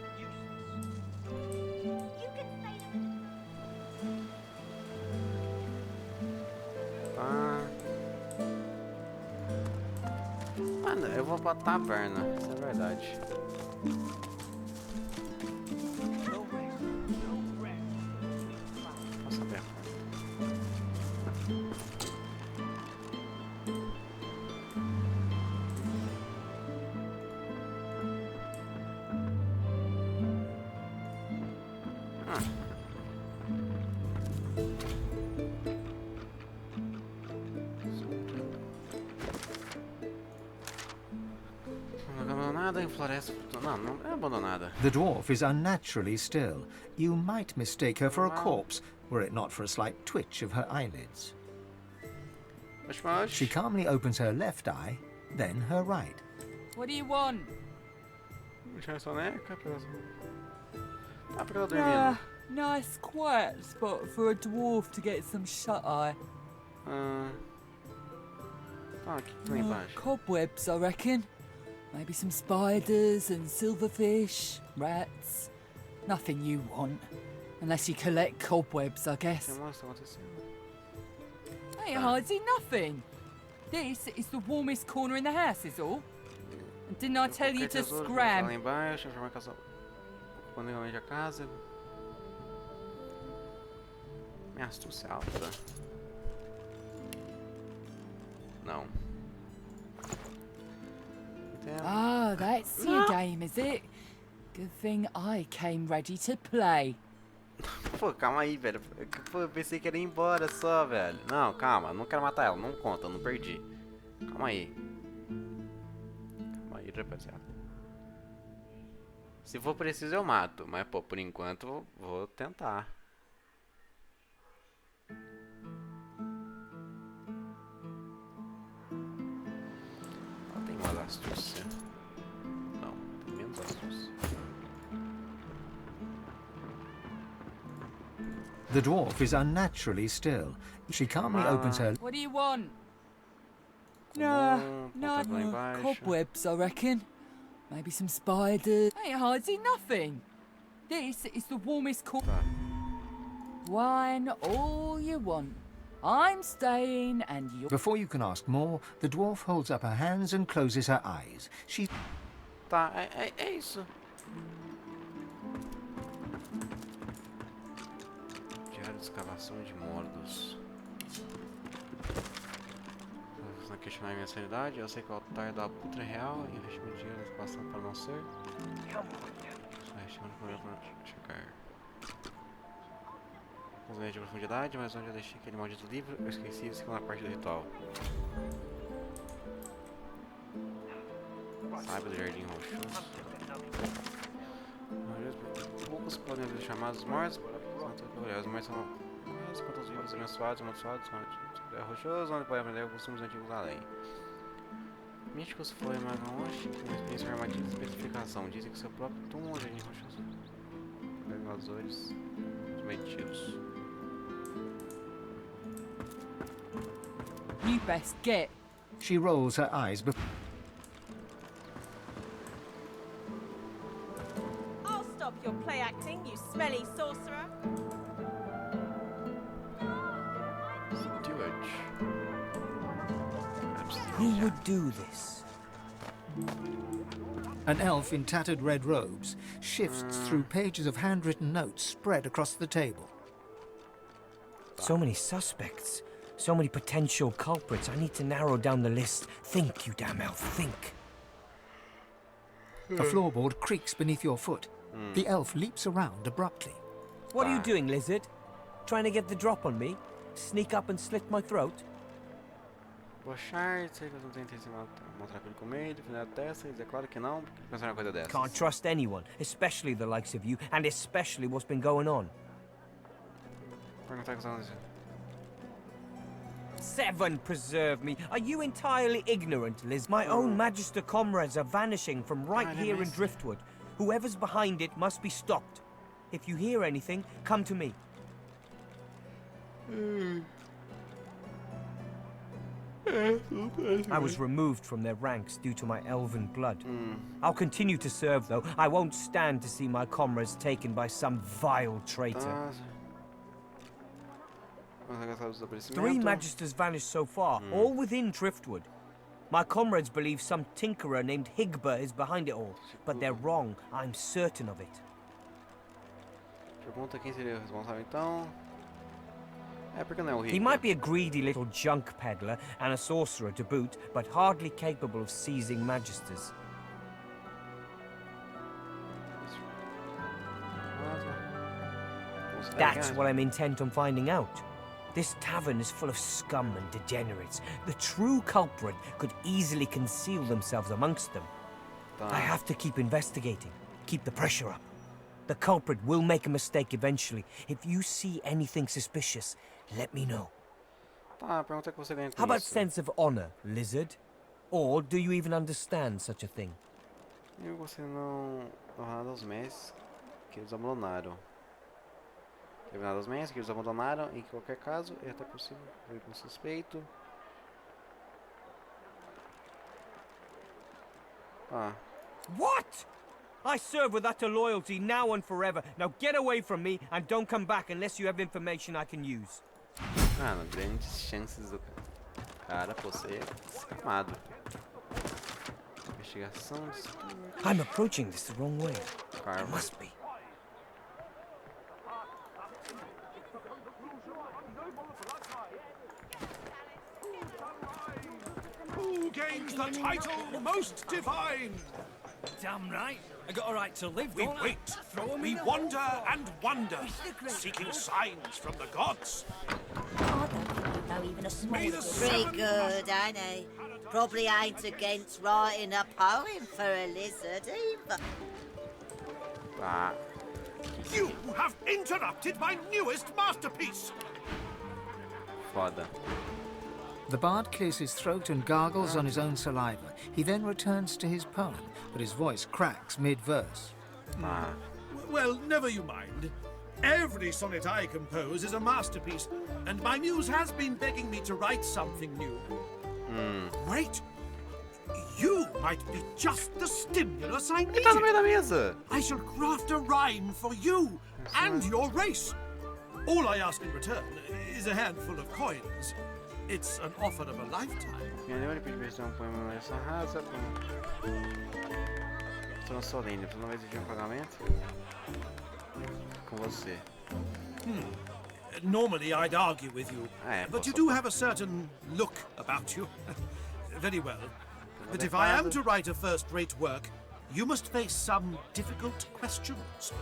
S10: You can say
S2: Mano, eu vou pra taverna, isso é verdade. Posso abrir a Abandonada em floresta. Não, não é abandonada.
S3: The dwarf is unnaturally still. You might mistake her for a corpse, were it not for a slight twitch of her eyelids. She calmly opens her left eye, then her right.
S14: What do you want?
S2: Deixa essa soneca pra ela dormindo.
S17: Nice quiet spot for a dwarf to get some shut-eye.
S2: O que tem lá embaixo?
S17: Cobwebs, I reckon. Maybe some spiders and silverfish, rats. Nothing you want. Unless you collect cobwebs, I guess. Ain't hiding nothing. This is the warmest corner in the house, is all. And didn't I tell you to scram?
S2: Lá embaixo, informar a casa. Planejamento da casa. Minha astúcia alta. Não.
S17: Ah, that's your game, is it? Good thing I came ready to play.
S2: Pô, calma aí, velho. Pô, eu pensei que era ir embora só, velho. Não, calma, não quero matar ela, não conta, não perdi. Calma aí. Calma aí, rapaziada. Se for preciso eu mato, mas pô, por enquanto vou tentar. Ela tem mais astúcia. Não, tem menos astúcia.
S3: The dwarf is unnaturally still. She calmly opens her...
S17: What do you want? Nah, no cobwebs, I reckon. Maybe some spiders. Ain't hardly nothing. This is the warmest wine, all you want. I'm staying and you...
S3: Before you can ask more, the dwarf holds up her hands and closes her eyes. She...
S2: Tá, é isso. Diário de escavação de mordos. Não questionar minha sanidade, eu sei que o altar da puta é real, investimento de dinheiro na escavação para não ser. Só estimando por checar. Vamos ver de profundidade, mas onde eu deixei aquele maldito livro, eu esqueci a segunda parte do ritual. Saiba do jardim rochoso. Poucos podem ser chamados mortos, os mortos são quanto os vivos abençoados, amaldiçoados, é rochoso, onde pode aprender costumes antigos da lei. Místicos foi Magonche, com experiência em armadilha de especificação. Dizem que seu próprio túmulo é jardim rochoso. Invasores metidos.
S17: You best get.
S3: She rolls her eyes before...
S11: I'll stop your play acting, you smelly sorcerer.
S18: Who would do this?
S3: An elf in tattered red robes shifts through pages of handwritten notes spread across the table.
S18: So many suspects, so many potential culprits. I need to narrow down the list. Think, you damn elf, think.
S3: A floorboard creaks beneath your foot. The elf leaps around abruptly.
S18: What are you doing, lizard? Trying to get the drop on me? Sneak up and slit my throat?
S2: Bochar, sei que eu não tenho intenção de mostrar pra ele comer, defender a testa, e dizer claro que não, porque pensar uma coisa dessas.
S18: Can't trust anyone, especially the likes of you, and especially what's been going on.
S2: Perguntar que estão dizendo.
S18: Seven preserve me. Are you entirely ignorant, Liz? My own Magister comrades are vanishing from right here in Driftwood. Whoever's behind it must be stopped. If you hear anything, come to me. I was removed from their ranks due to my elven blood. I'll continue to serve, though. I won't stand to see my comrades taken by some vile traitor. 3 Magisters vanished so far, all within Driftwood. My comrades believe some tinkerer named Higba is behind it all, but they're wrong. I'm certain of it.
S2: Pergunta quem seria o responsável então. É porque não é o Higba.
S18: He might be a greedy little junk peddler and a sorcerer to boot, but hardly capable of seizing Magisters. That's what I'm intent on finding out. This tavern is full of scum and degenerates. The true culprit could easily conceal themselves amongst them. I have to keep investigating, keep the pressure up. The culprit will make a mistake eventually. If you see anything suspicious, let me know.
S2: Tá, pergunta que você ganha com
S18: How about
S2: isso.
S18: sense of honor, lizard? Or do you even understand such a thing?
S2: E você não nada aos mestres que eles abandonaram. Teve nada aos mestres que eles abandonaram. Em qualquer caso, é até possível ver com suspeito. Ah.
S18: What? I serve with utter loyalty now and forever. Now get away from me and don't come back unless you have information I can use.
S2: Mano, grandes chances do cara por ser escamado. Investigação de...
S18: I'm approaching this the wrong way. It must be.
S6: Who gains the title Most Divine?
S13: Damn right. I got a right to live,
S6: We
S13: don't I?
S6: wait, we wonder and wonder, seeking signs from the gods.
S7: Know even a small
S6: May the
S7: Pretty
S6: seven-
S7: good, ain't he? Probably ain't against writing a poem for a lizard either.
S2: Tá.
S6: You have interrupted my newest masterpiece.
S2: Foda.
S3: The bard clears his throat and gargles on his own saliva. He then returns to his poem, but his voice cracks mid-verse.
S6: Well, never you mind. Every sonnet I compose is a masterpiece, and my muse has been begging me to write something new. Wait. You might be just the stimulus I need.
S2: Tá no meio da mesa.
S6: I shall craft a rhyme for you and your race. All I ask in return is a handful of coins. It's an offer of a lifetime.
S2: Melhor e diversão um poema nessa raça. Solene, você não vai exigir pagamento? Com você.
S6: Normally I'd argue with you, but you do have a certain look about you. Very well. But if I am to write a first-rate work, you must face some difficult questions.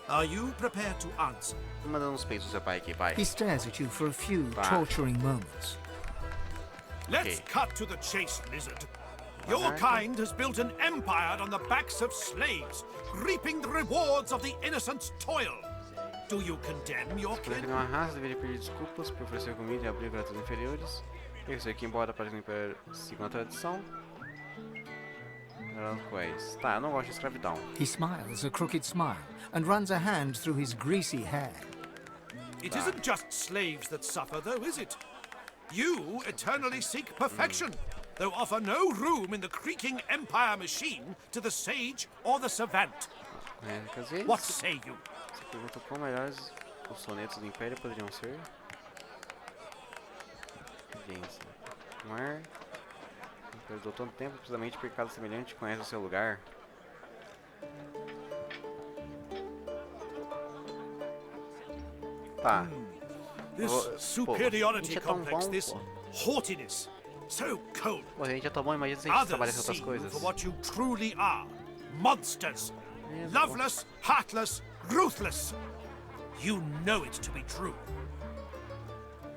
S6: Are you prepared to answer?
S2: Mandando uns peitos seu pai aqui, pai.
S3: He stares at you for a few torturing moments.
S6: Let's cut to the chase, lizard. Your kind has built an empire on the backs of slaves, reaping the rewards of the innocent's toil. Do you condemn your kin?
S2: Uma raça deveria pedir desculpas por oferecer comida e abrigo a raças inferiores. Eu sei que, embora pareça um império segundo a tradição. Tá, eu não gosto de escravidão.
S3: He smiles a crooked smile and runs a hand through his greasy hair.
S6: It isn't just slaves that suffer, though, is it? You eternally seek perfection, though offer no room in the creaking empire machine to the sage or the savant. What say you?
S2: Você pergunta quão melhores os sonetos do Império poderiam ser? Mar. Perdeu tanto tempo precisamente porque cada semelhante conhece o seu lugar. Tá.
S6: This superiority complex, this haughtiness, so cold.
S2: Pô, a gente já tá bom, imagina se a gente trabalhasse outras coisas.
S6: For what you truly are, monsters, loveless, heartless, ruthless. You know it to be true.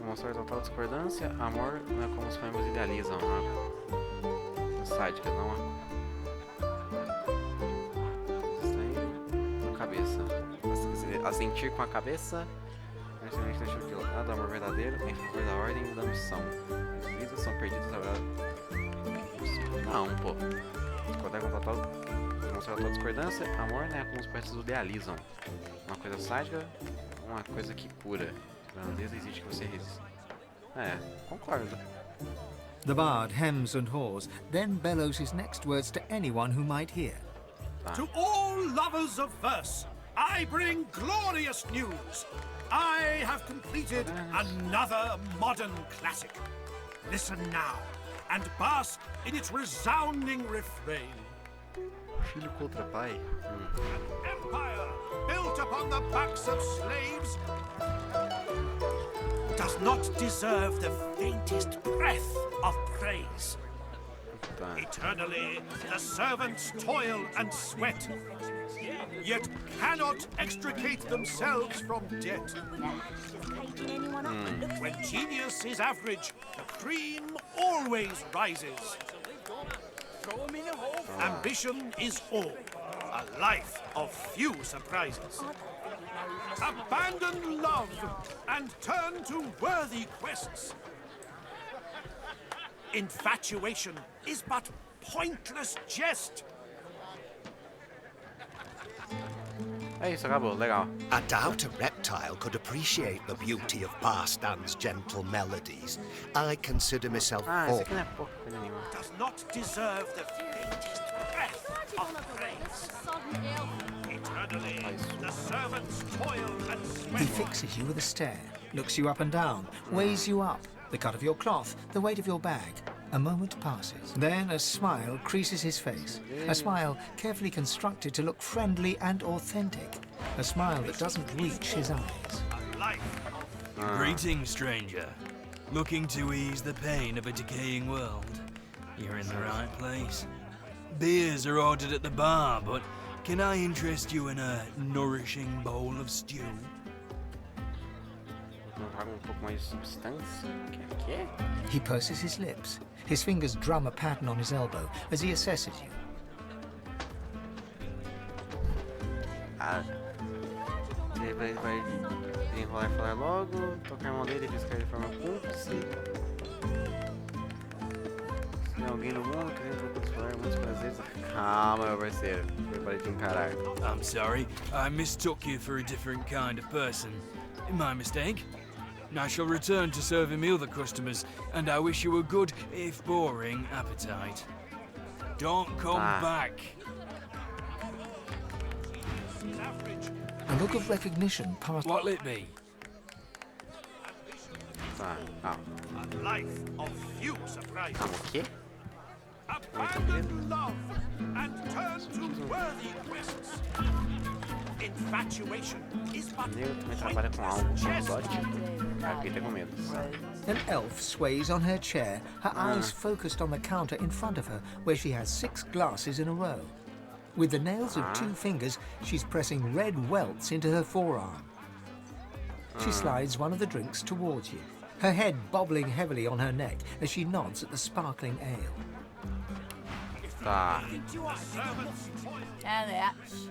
S2: Mostrar total discordância, amor não é como os poemas idealizam, né? Sádica, não é? Com a cabeça. Assentir com a cabeça. Excelente deixou de lado, amor verdadeiro, em favor da ordem e da missão. As vidas são perdidas agora. Não, pô. Discordar com total. Mostrar total discordância, amor não é como os poetas idealizam. Uma coisa sádica, uma coisa que cura. Grandeza exige que você resista. Concordo.
S3: The bard hems and haws, then bellows his next words to anyone who might hear.
S6: To all lovers of verse, I bring glorious news. I have completed another modern classic. Listen now, and bask in its resounding refrain.
S2: Filho contra pai.
S6: An empire built upon the backs of slaves does not deserve the faintest breath of praise. Eternally, the servants toil and sweat, yet cannot extricate themselves from debt. When genius is average, the cream always rises. Ambition is all, a life of few surprises. Abandon love and turn to worthy quests. Infatuation is but pointless jest.
S2: É isso, acabou, legal.
S19: I doubt a reptile could appreciate the beauty of Barstan's gentle melodies. I consider myself
S2: esse aqui não é pouco, coisa nenhuma.
S6: Does not deserve the faintest breath of praise. Eternally, the servants toil and sweat.
S3: He fixes you with a stare, looks you up and down, weighs you up, the cut of your cloth, the weight of your bag. A moment passes. Then a smile creases his face. A smile carefully constructed to look friendly and authentic. A smile that doesn't reach his eyes.
S20: Greetings, stranger. Looking to ease the pain of a decaying world? You're in the right place. Beers are ordered at the bar, but can I interest you in a nourishing bowl of stew?
S3: He purses his lips. His fingers drum a pattern on his elbow as he assesses you.
S2: cara. Ele vai enrolar e falar logo, tocar a mão dele e discar de forma cúmplice. Se tem alguém no mundo querendo falar muitos prazeres. Calma, meu parceiro. Prepare de encarar.
S20: I'm sorry, I mistook you for a different kind of person. My mistake. I shall return to serving me other customers, and I wish you a good, if boring, appetite. Don't come back.
S3: A look of recognition passed.
S20: What'll it be?
S6: A life of few surprises.
S2: O quê?
S6: Abandon love and turn to worthy quests. Infatuation is but
S2: Ele também trabalha com algo exótico. Aqui tá com medo.
S3: An elf sways on her chair, her eyes focused on the counter in front of her, where she has 6 glasses in a row. With the nails of 2 fingers, she's pressing red welts into her forearm. She slides one of the drinks towards you, her head bobbling heavily on her neck as she nods at the sparkling ale.
S2: Tá.
S14: Alex.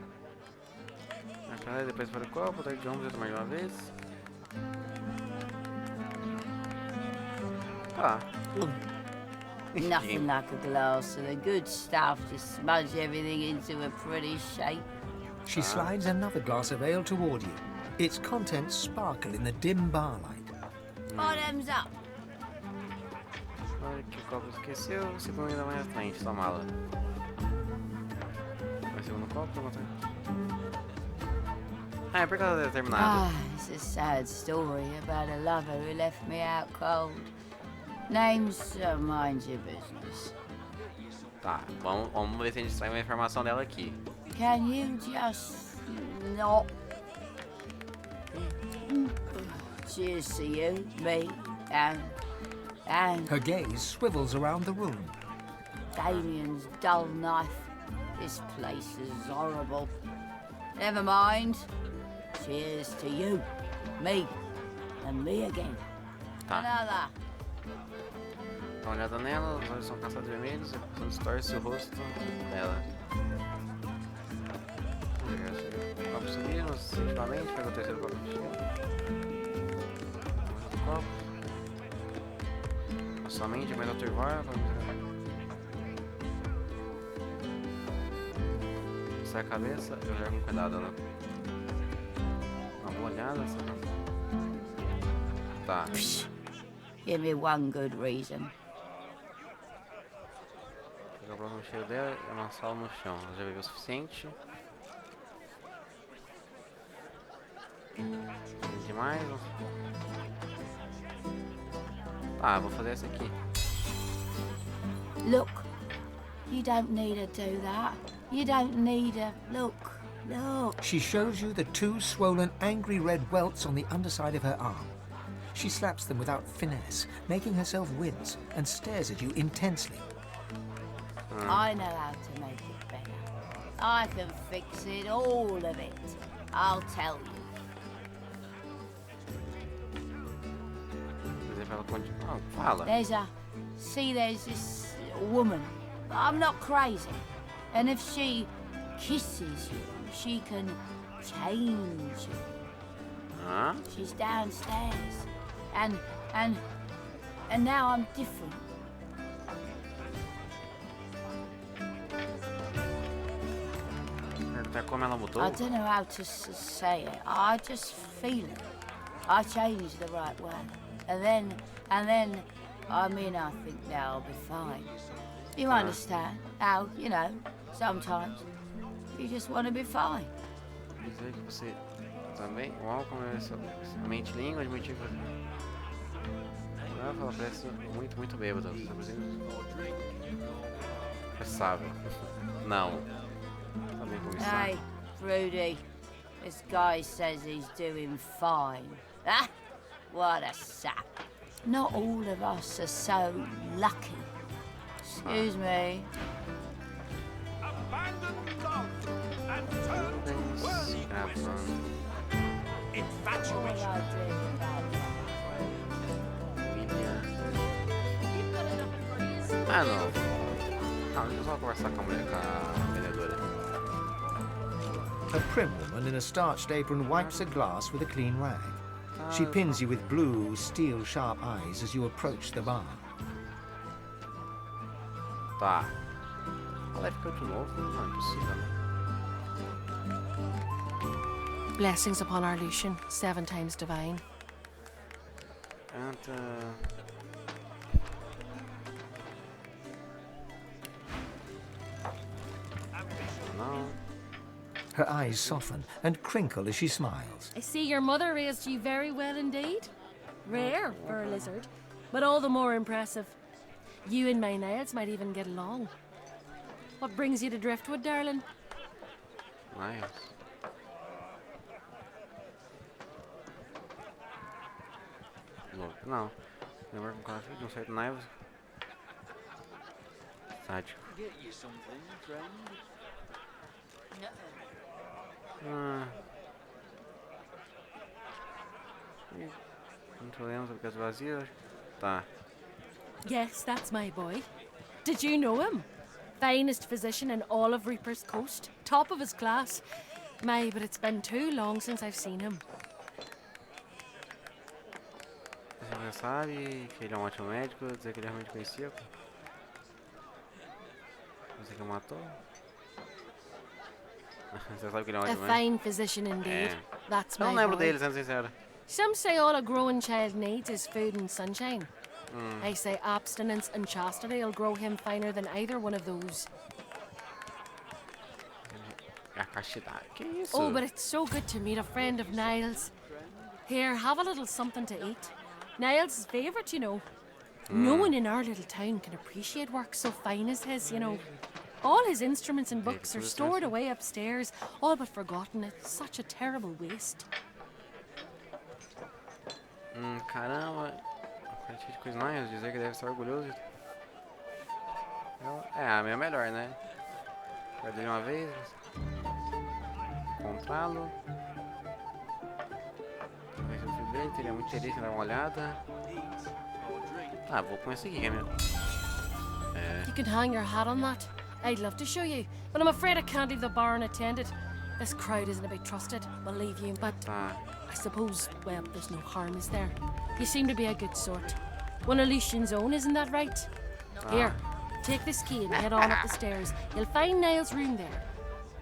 S2: Depois para o copo, daí vamos ver mais uma vez. Tá.
S14: Nothing like a glass of the good stuff to smudge everything into a pretty shape.
S3: She slides another glass of ale toward you. Its contents sparkle in the dim barlight.
S14: Bottoms up.
S2: Olha que o copo esqueceu, o segundo ainda mais à frente, sua mala. Vai segundo copo, não tem. É por causa determinado.
S14: Ah, it's a sad story about a lover who left me out cold. Name's mind your business.
S2: Tá, vamos ver se a gente extrai uma informação dela aqui.
S14: Can you just not? Cheers to you, me, and
S3: Her gaze swivels around the room.
S14: Damien's dull knife. This place is horrible. Never mind. Cheers to you, me, and me again. Another.
S2: Dá uma olhada nela, os olhos são caçados vermelhos, e distorce o rosto dela. O copo subiu, instintivamente, pega o terceiro copo de gelo. O copo. A sua mente vai turvar, sai a cabeça, eu jogo com cuidado, né? Uma boa olhada, sabe? Tá.
S14: Give me one good reason.
S2: Pegar o próximo cheiro dela e amassá-lo no chão. Ela já bebeu o suficiente. Demais. Tá, vou fazer essa aqui.
S14: Look, you don't need to do that. You don't need to look.
S3: She shows you the 2 swollen, angry red welts on the underside of her arm. She slaps them without finesse, making herself wince, and stares at you intensely.
S14: I know how to make it better. I can fix it, all of it. I'll tell you. There's this woman. I'm not crazy. And if she kisses you, she can change you.
S2: Huh?
S14: She's downstairs. And now I'm different.
S2: Como ela mudou?
S14: I don't know how to say it. I just feel it. I changed the right way. And then, I mean, I think now I'll be fine. You understand how, you know, sometimes you just want to be fine.
S2: Dizer que você também, uau, como é essa mente língua de motivo. Ela parece muito bêbada. Ressável. Não. Tá bem começar.
S14: Hey, Rudy. This guy says he's doing fine. Ah, what a sap. Not all of us are so lucky. Excuse me.
S6: Abandon love and turn to worthy quests. Infatuation.
S2: Ah, não. Não, deixa eu só conversar com a mulher, com a vendedora.
S3: A prim woman in a starched apron wipes a glass with a clean rag. She pins you with blue, steel-sharp eyes as you approach the bar.
S2: Tá. Ela ficou de novo? Não, impossível, né?
S1: Blessings upon our Lucian, 7 times divine.
S2: No.
S3: Her eyes soften and crinkle as she smiles.
S1: I see your mother raised you very well indeed. Rare for a lizard, but all the more impressive. You and my Niles might even get along. What brings you to Driftwood, darling?
S2: Niles. Não. Lembra com quase de um certo Niles? Sádico.
S4: Get you something, friend.
S2: Não tô lembrando sobre as vazias. Tá.
S1: Yes, that's my boy. Did you know him? Finest physician in all of Reaper's Coast. Top of his class. My, but it's been too long since I've seen him.
S2: Você já sabe que ele é um ótimo médico, dizer que ele realmente conhecia. Você que o matou? Você sabe que ele é um
S1: A
S2: ótimo médico?
S1: fine physician indeed. That's my
S2: Não lembro
S1: boy.
S2: dele, sendo sincero.
S1: Some say all a growing child needs is food and sunshine. I say abstinence and chastity will grow him finer than either one of those.
S2: A castidade. Que isso?
S1: Oh, but it's so good to meet a friend of Niles. Here, have a little something to eat. Niles' favourite, you know. No one in our little town can appreciate work so fine as his, you know. All his instruments and books are stored away upstairs, all but forgotten. It's such a terrible waste.
S2: Caramba. Quantidade de coisas mais, dizer que deve estar orgulhoso. É, a minha é melhor, né? Perder ele uma vez. Encontrá-lo. Talvez eu fibrei, teria muito interesse em dar uma olhada. Ah, vou com esse aqui, que é meu.
S1: You can hang your hat on that. I'd love to show you, but I'm afraid I can't leave the bar unattended. This crowd isn't to be trusted, believe you, but I suppose, well, there's no harm, is there? You seem to be a good sort. One of Lucian's own, isn't that right? Here, take this key and head on up the stairs. You'll find Niles' room there.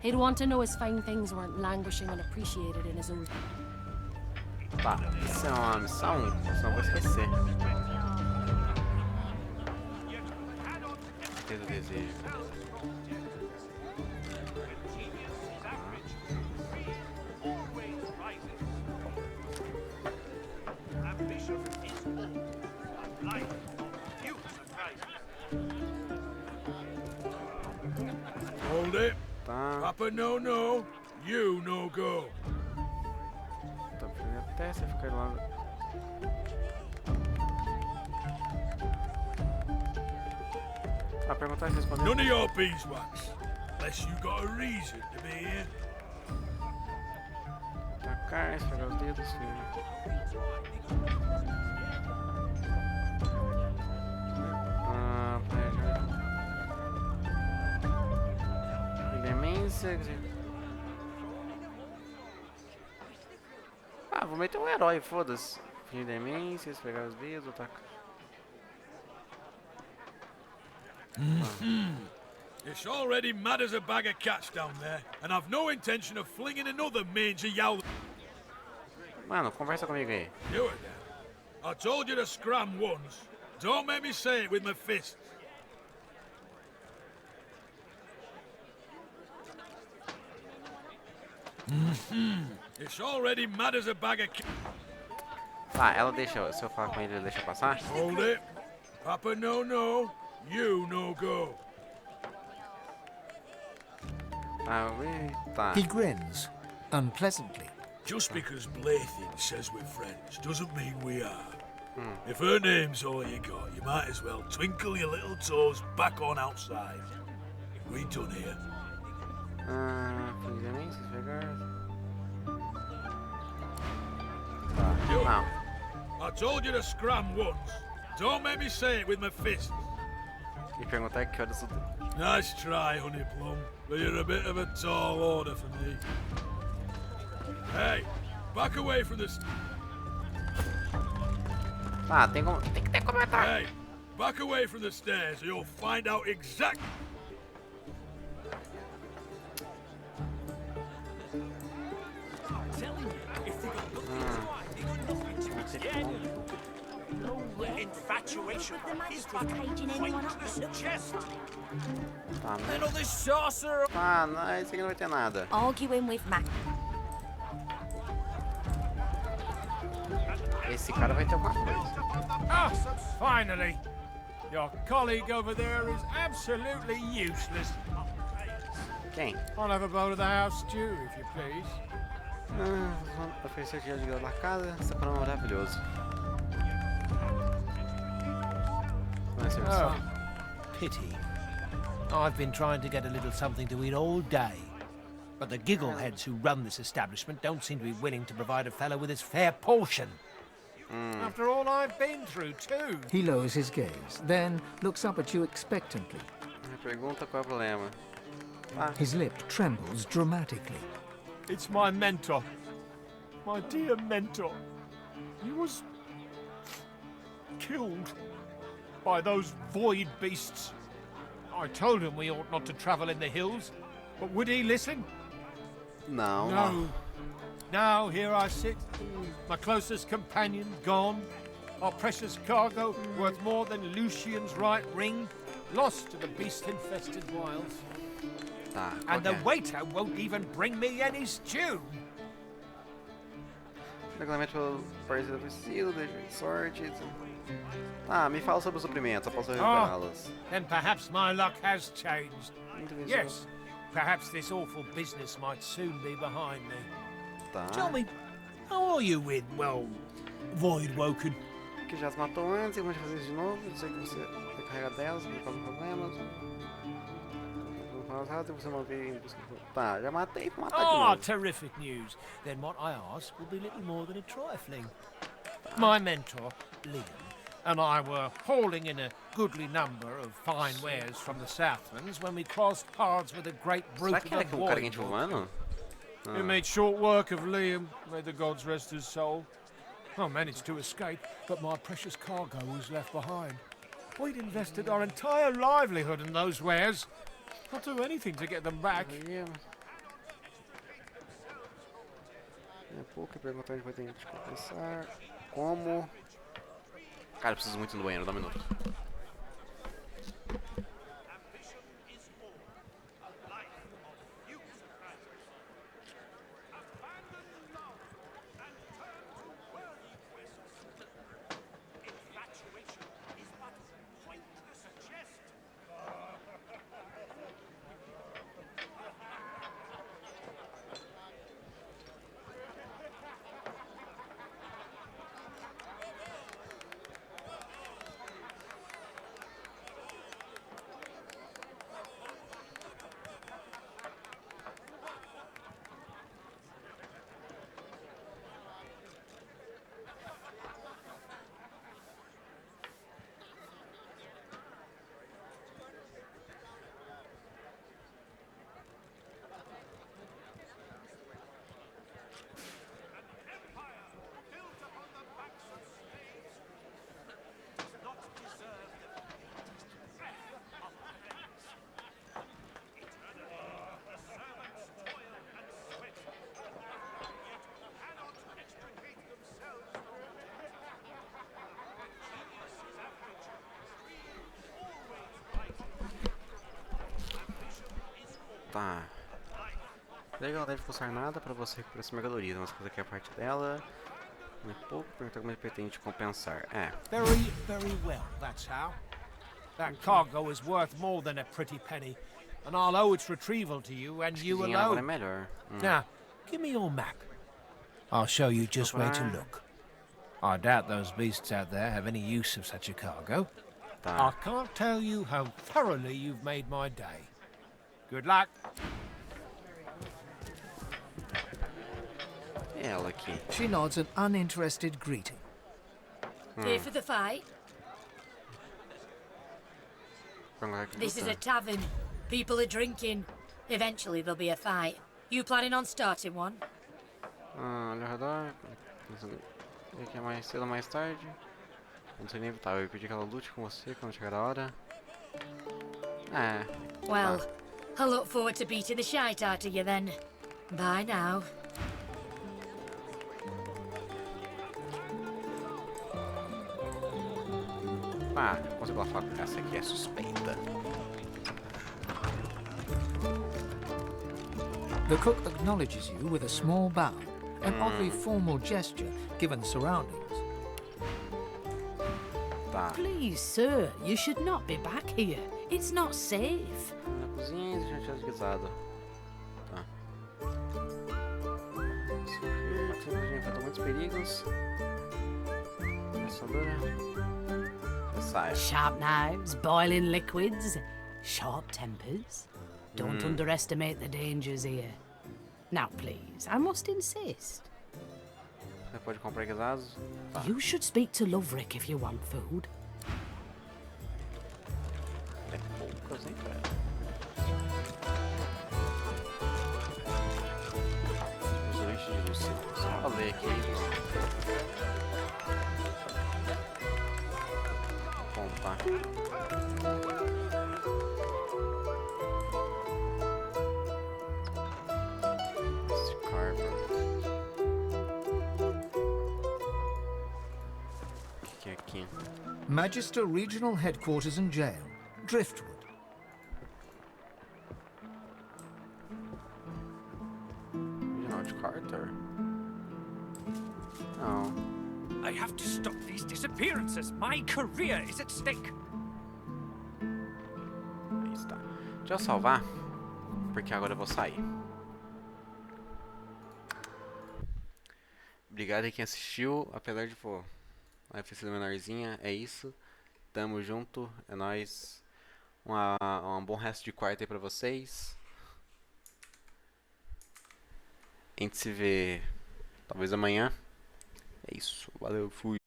S1: He'd want to know his fine things weren't languishing unappreciated in his old...
S2: Tá, isso é uma missão? Senão eu vou esquecer. Ter o desejo.
S5: Hold it. Papa no, you no go.
S2: Tá precisando até você ficar lá. Perguntar se respondeu.
S5: None of your beeswax, unless you got a reason to be here.
S2: Tacar, esfregar os dedos, filho. Demência. Ah, vou meter um herói, foda-se. Fim de demência, esfregar os dedos, tacar.
S5: It's already mad as a bag of cats down there, and I've no intention of flinging another mangy yowl.
S2: Mano, conversa comigo aí.
S5: Do it then. I told you to scram once. Don't make me say it with my fists. It's already mad as a bag of cats.
S2: Tá, ela deixa. Se eu falar com ele, ele deixa passar?
S5: Hold it. Papa no, you no go.
S2: Tá.
S3: He grins, unpleasantly.
S5: Just because Blathin says we're friends doesn't mean we are. If her name's all you got, you might as well twinkle your little toes back on outside. We done here.
S2: Não.
S5: I told you to scram once. Don't make me say it with my fists.
S2: E perguntar que horas
S6: Nice try, Honey Plum, but you're a bit of a tall order for me. Hey, back away from this.
S2: Ah, tem que ter comentário.
S6: Hey, back away from the stairs, or you'll find out exactly.
S13: Infatuation is
S10: caging anyone up that looks
S13: chest.
S2: Tá, né?
S13: Little this sorcerer.
S2: Ah, não, esse aqui não vai ter nada.
S10: Arguing with Mac.
S2: Esse cara vai ter alguma coisa.
S13: Ah, finally. Your colleague over there is absolutely useless.
S2: Quem?
S13: I'll have a bowl of the house stew, if you please.
S2: Vamos oferecer dinheiro de da casa. Esse é maravilhoso.
S13: Oh, pity. I've been trying to get a little something to eat all day. But the giggleheads who run this establishment don't seem to be willing to provide a fellow with his fair portion. After all I've been through, too.
S3: He lowers his gaze, then looks up at you expectantly.
S2: Pergunta qual é o problema. Ah.
S3: His lip trembles dramatically.
S13: It's my mentor. My dear mentor. He was killed by those void beasts. I told him we ought not to travel in the hills, but would he listen?
S2: No.
S13: No. Now here I sit, my closest companion gone, our precious cargo worth more than Lucian's right ring, lost to the beast-infested wilds.
S2: Tá,
S13: and the waiter won't even bring me any stew.
S2: Regulamento pelo parceiro preciso, deixa de sorte. Ah, me fala sobre os suprimentos, eu posso recuperá-los.
S13: Then perhaps my luck has changed. Yes, perhaps this awful business might soon be behind me.
S2: Tá.
S13: Tell me, how are you with, well, Void Woken?
S2: Que já se matou antes, e vamos fazer isso de novo. Eu sei que você recarrega delas, não causa problemas. Você não vê em busca de... Tá, já matei pra matar de novo.
S13: Ah, terrific news. Then what I ask will be little more than a trifling. My mentor, Liam, and I were hauling in a goodly number of fine wares from the Southlands when we crossed paths with a great brute of the Void. We made short work of Liam, may the gods rest his soul. I managed to escape, but my precious cargo was left behind. We'd invested our entire livelihood in those wares. I'll do anything to get them back.
S2: É pouco perguntar onde vai ter que compensar. Como? Cara, eu preciso muito ir no banheiro, dá um minuto. Tá. Legal, não deve custar nada pra você recuperar essa mercadoria, mas coisa aqui é a parte dela. Não é pouco, perguntar como ele pretende compensar. É.
S13: Very, very well, that's how. That cargo is worth more than a pretty penny, and I'll owe its retrieval to you and you
S2: Sim, agora é
S13: alone.
S2: melhor.
S13: Now, give me your map. I'll show you just where to look. I doubt those beasts out there have any use of such a cargo. I can't tell you how thoroughly you've made my day. Good luck.
S2: Ela aqui.
S3: She nods an uninterested greeting.
S1: Here for the fight? This is a tavern.
S21: People are drinking. Eventually there'll be a fight. You planning on starting one?
S2: Olha ao redor. Pensando que é mais cedo ou mais tarde. Não sei inevitável. Eu pedi que ela lute com você quando chegar a hora.
S21: Well, I look forward to beating the shite out of you then. Bye now.
S2: Consigo falar com essa aqui é suspeita.
S3: The cook acknowledges you with a small bow, an oddly formal gesture given the surroundings.
S14: Please, sir, you should not be back here. It's not safe.
S2: Na cozinha, deixa eu tirar deslizado. Tá. Enfrentou muitos perigos.
S14: Sharp knives, boiling liquids, short tempers. Don't underestimate the dangers here. Now, please, I must insist.
S2: Você pode comprar guisados? Tá.
S14: You should speak to Loverick if you want food.
S2: É poucas, hein, cara? Os lixos de Lucy. Só pra ler aqui. Comprar.
S3: Magister Regional Headquarters and Jail, Driftwood.
S2: Regional Carter? Oh.
S22: I have to stop these disappearances. My career is at stake.
S2: Aí está. Deixa eu salvar, porque agora eu vou sair. Obrigado a quem assistiu, apesar de pô, a oficina menorzinha, é isso. Tamo junto, é nóis. Um bom resto de quarta aí pra vocês. A gente se vê talvez amanhã. É isso, valeu, fui.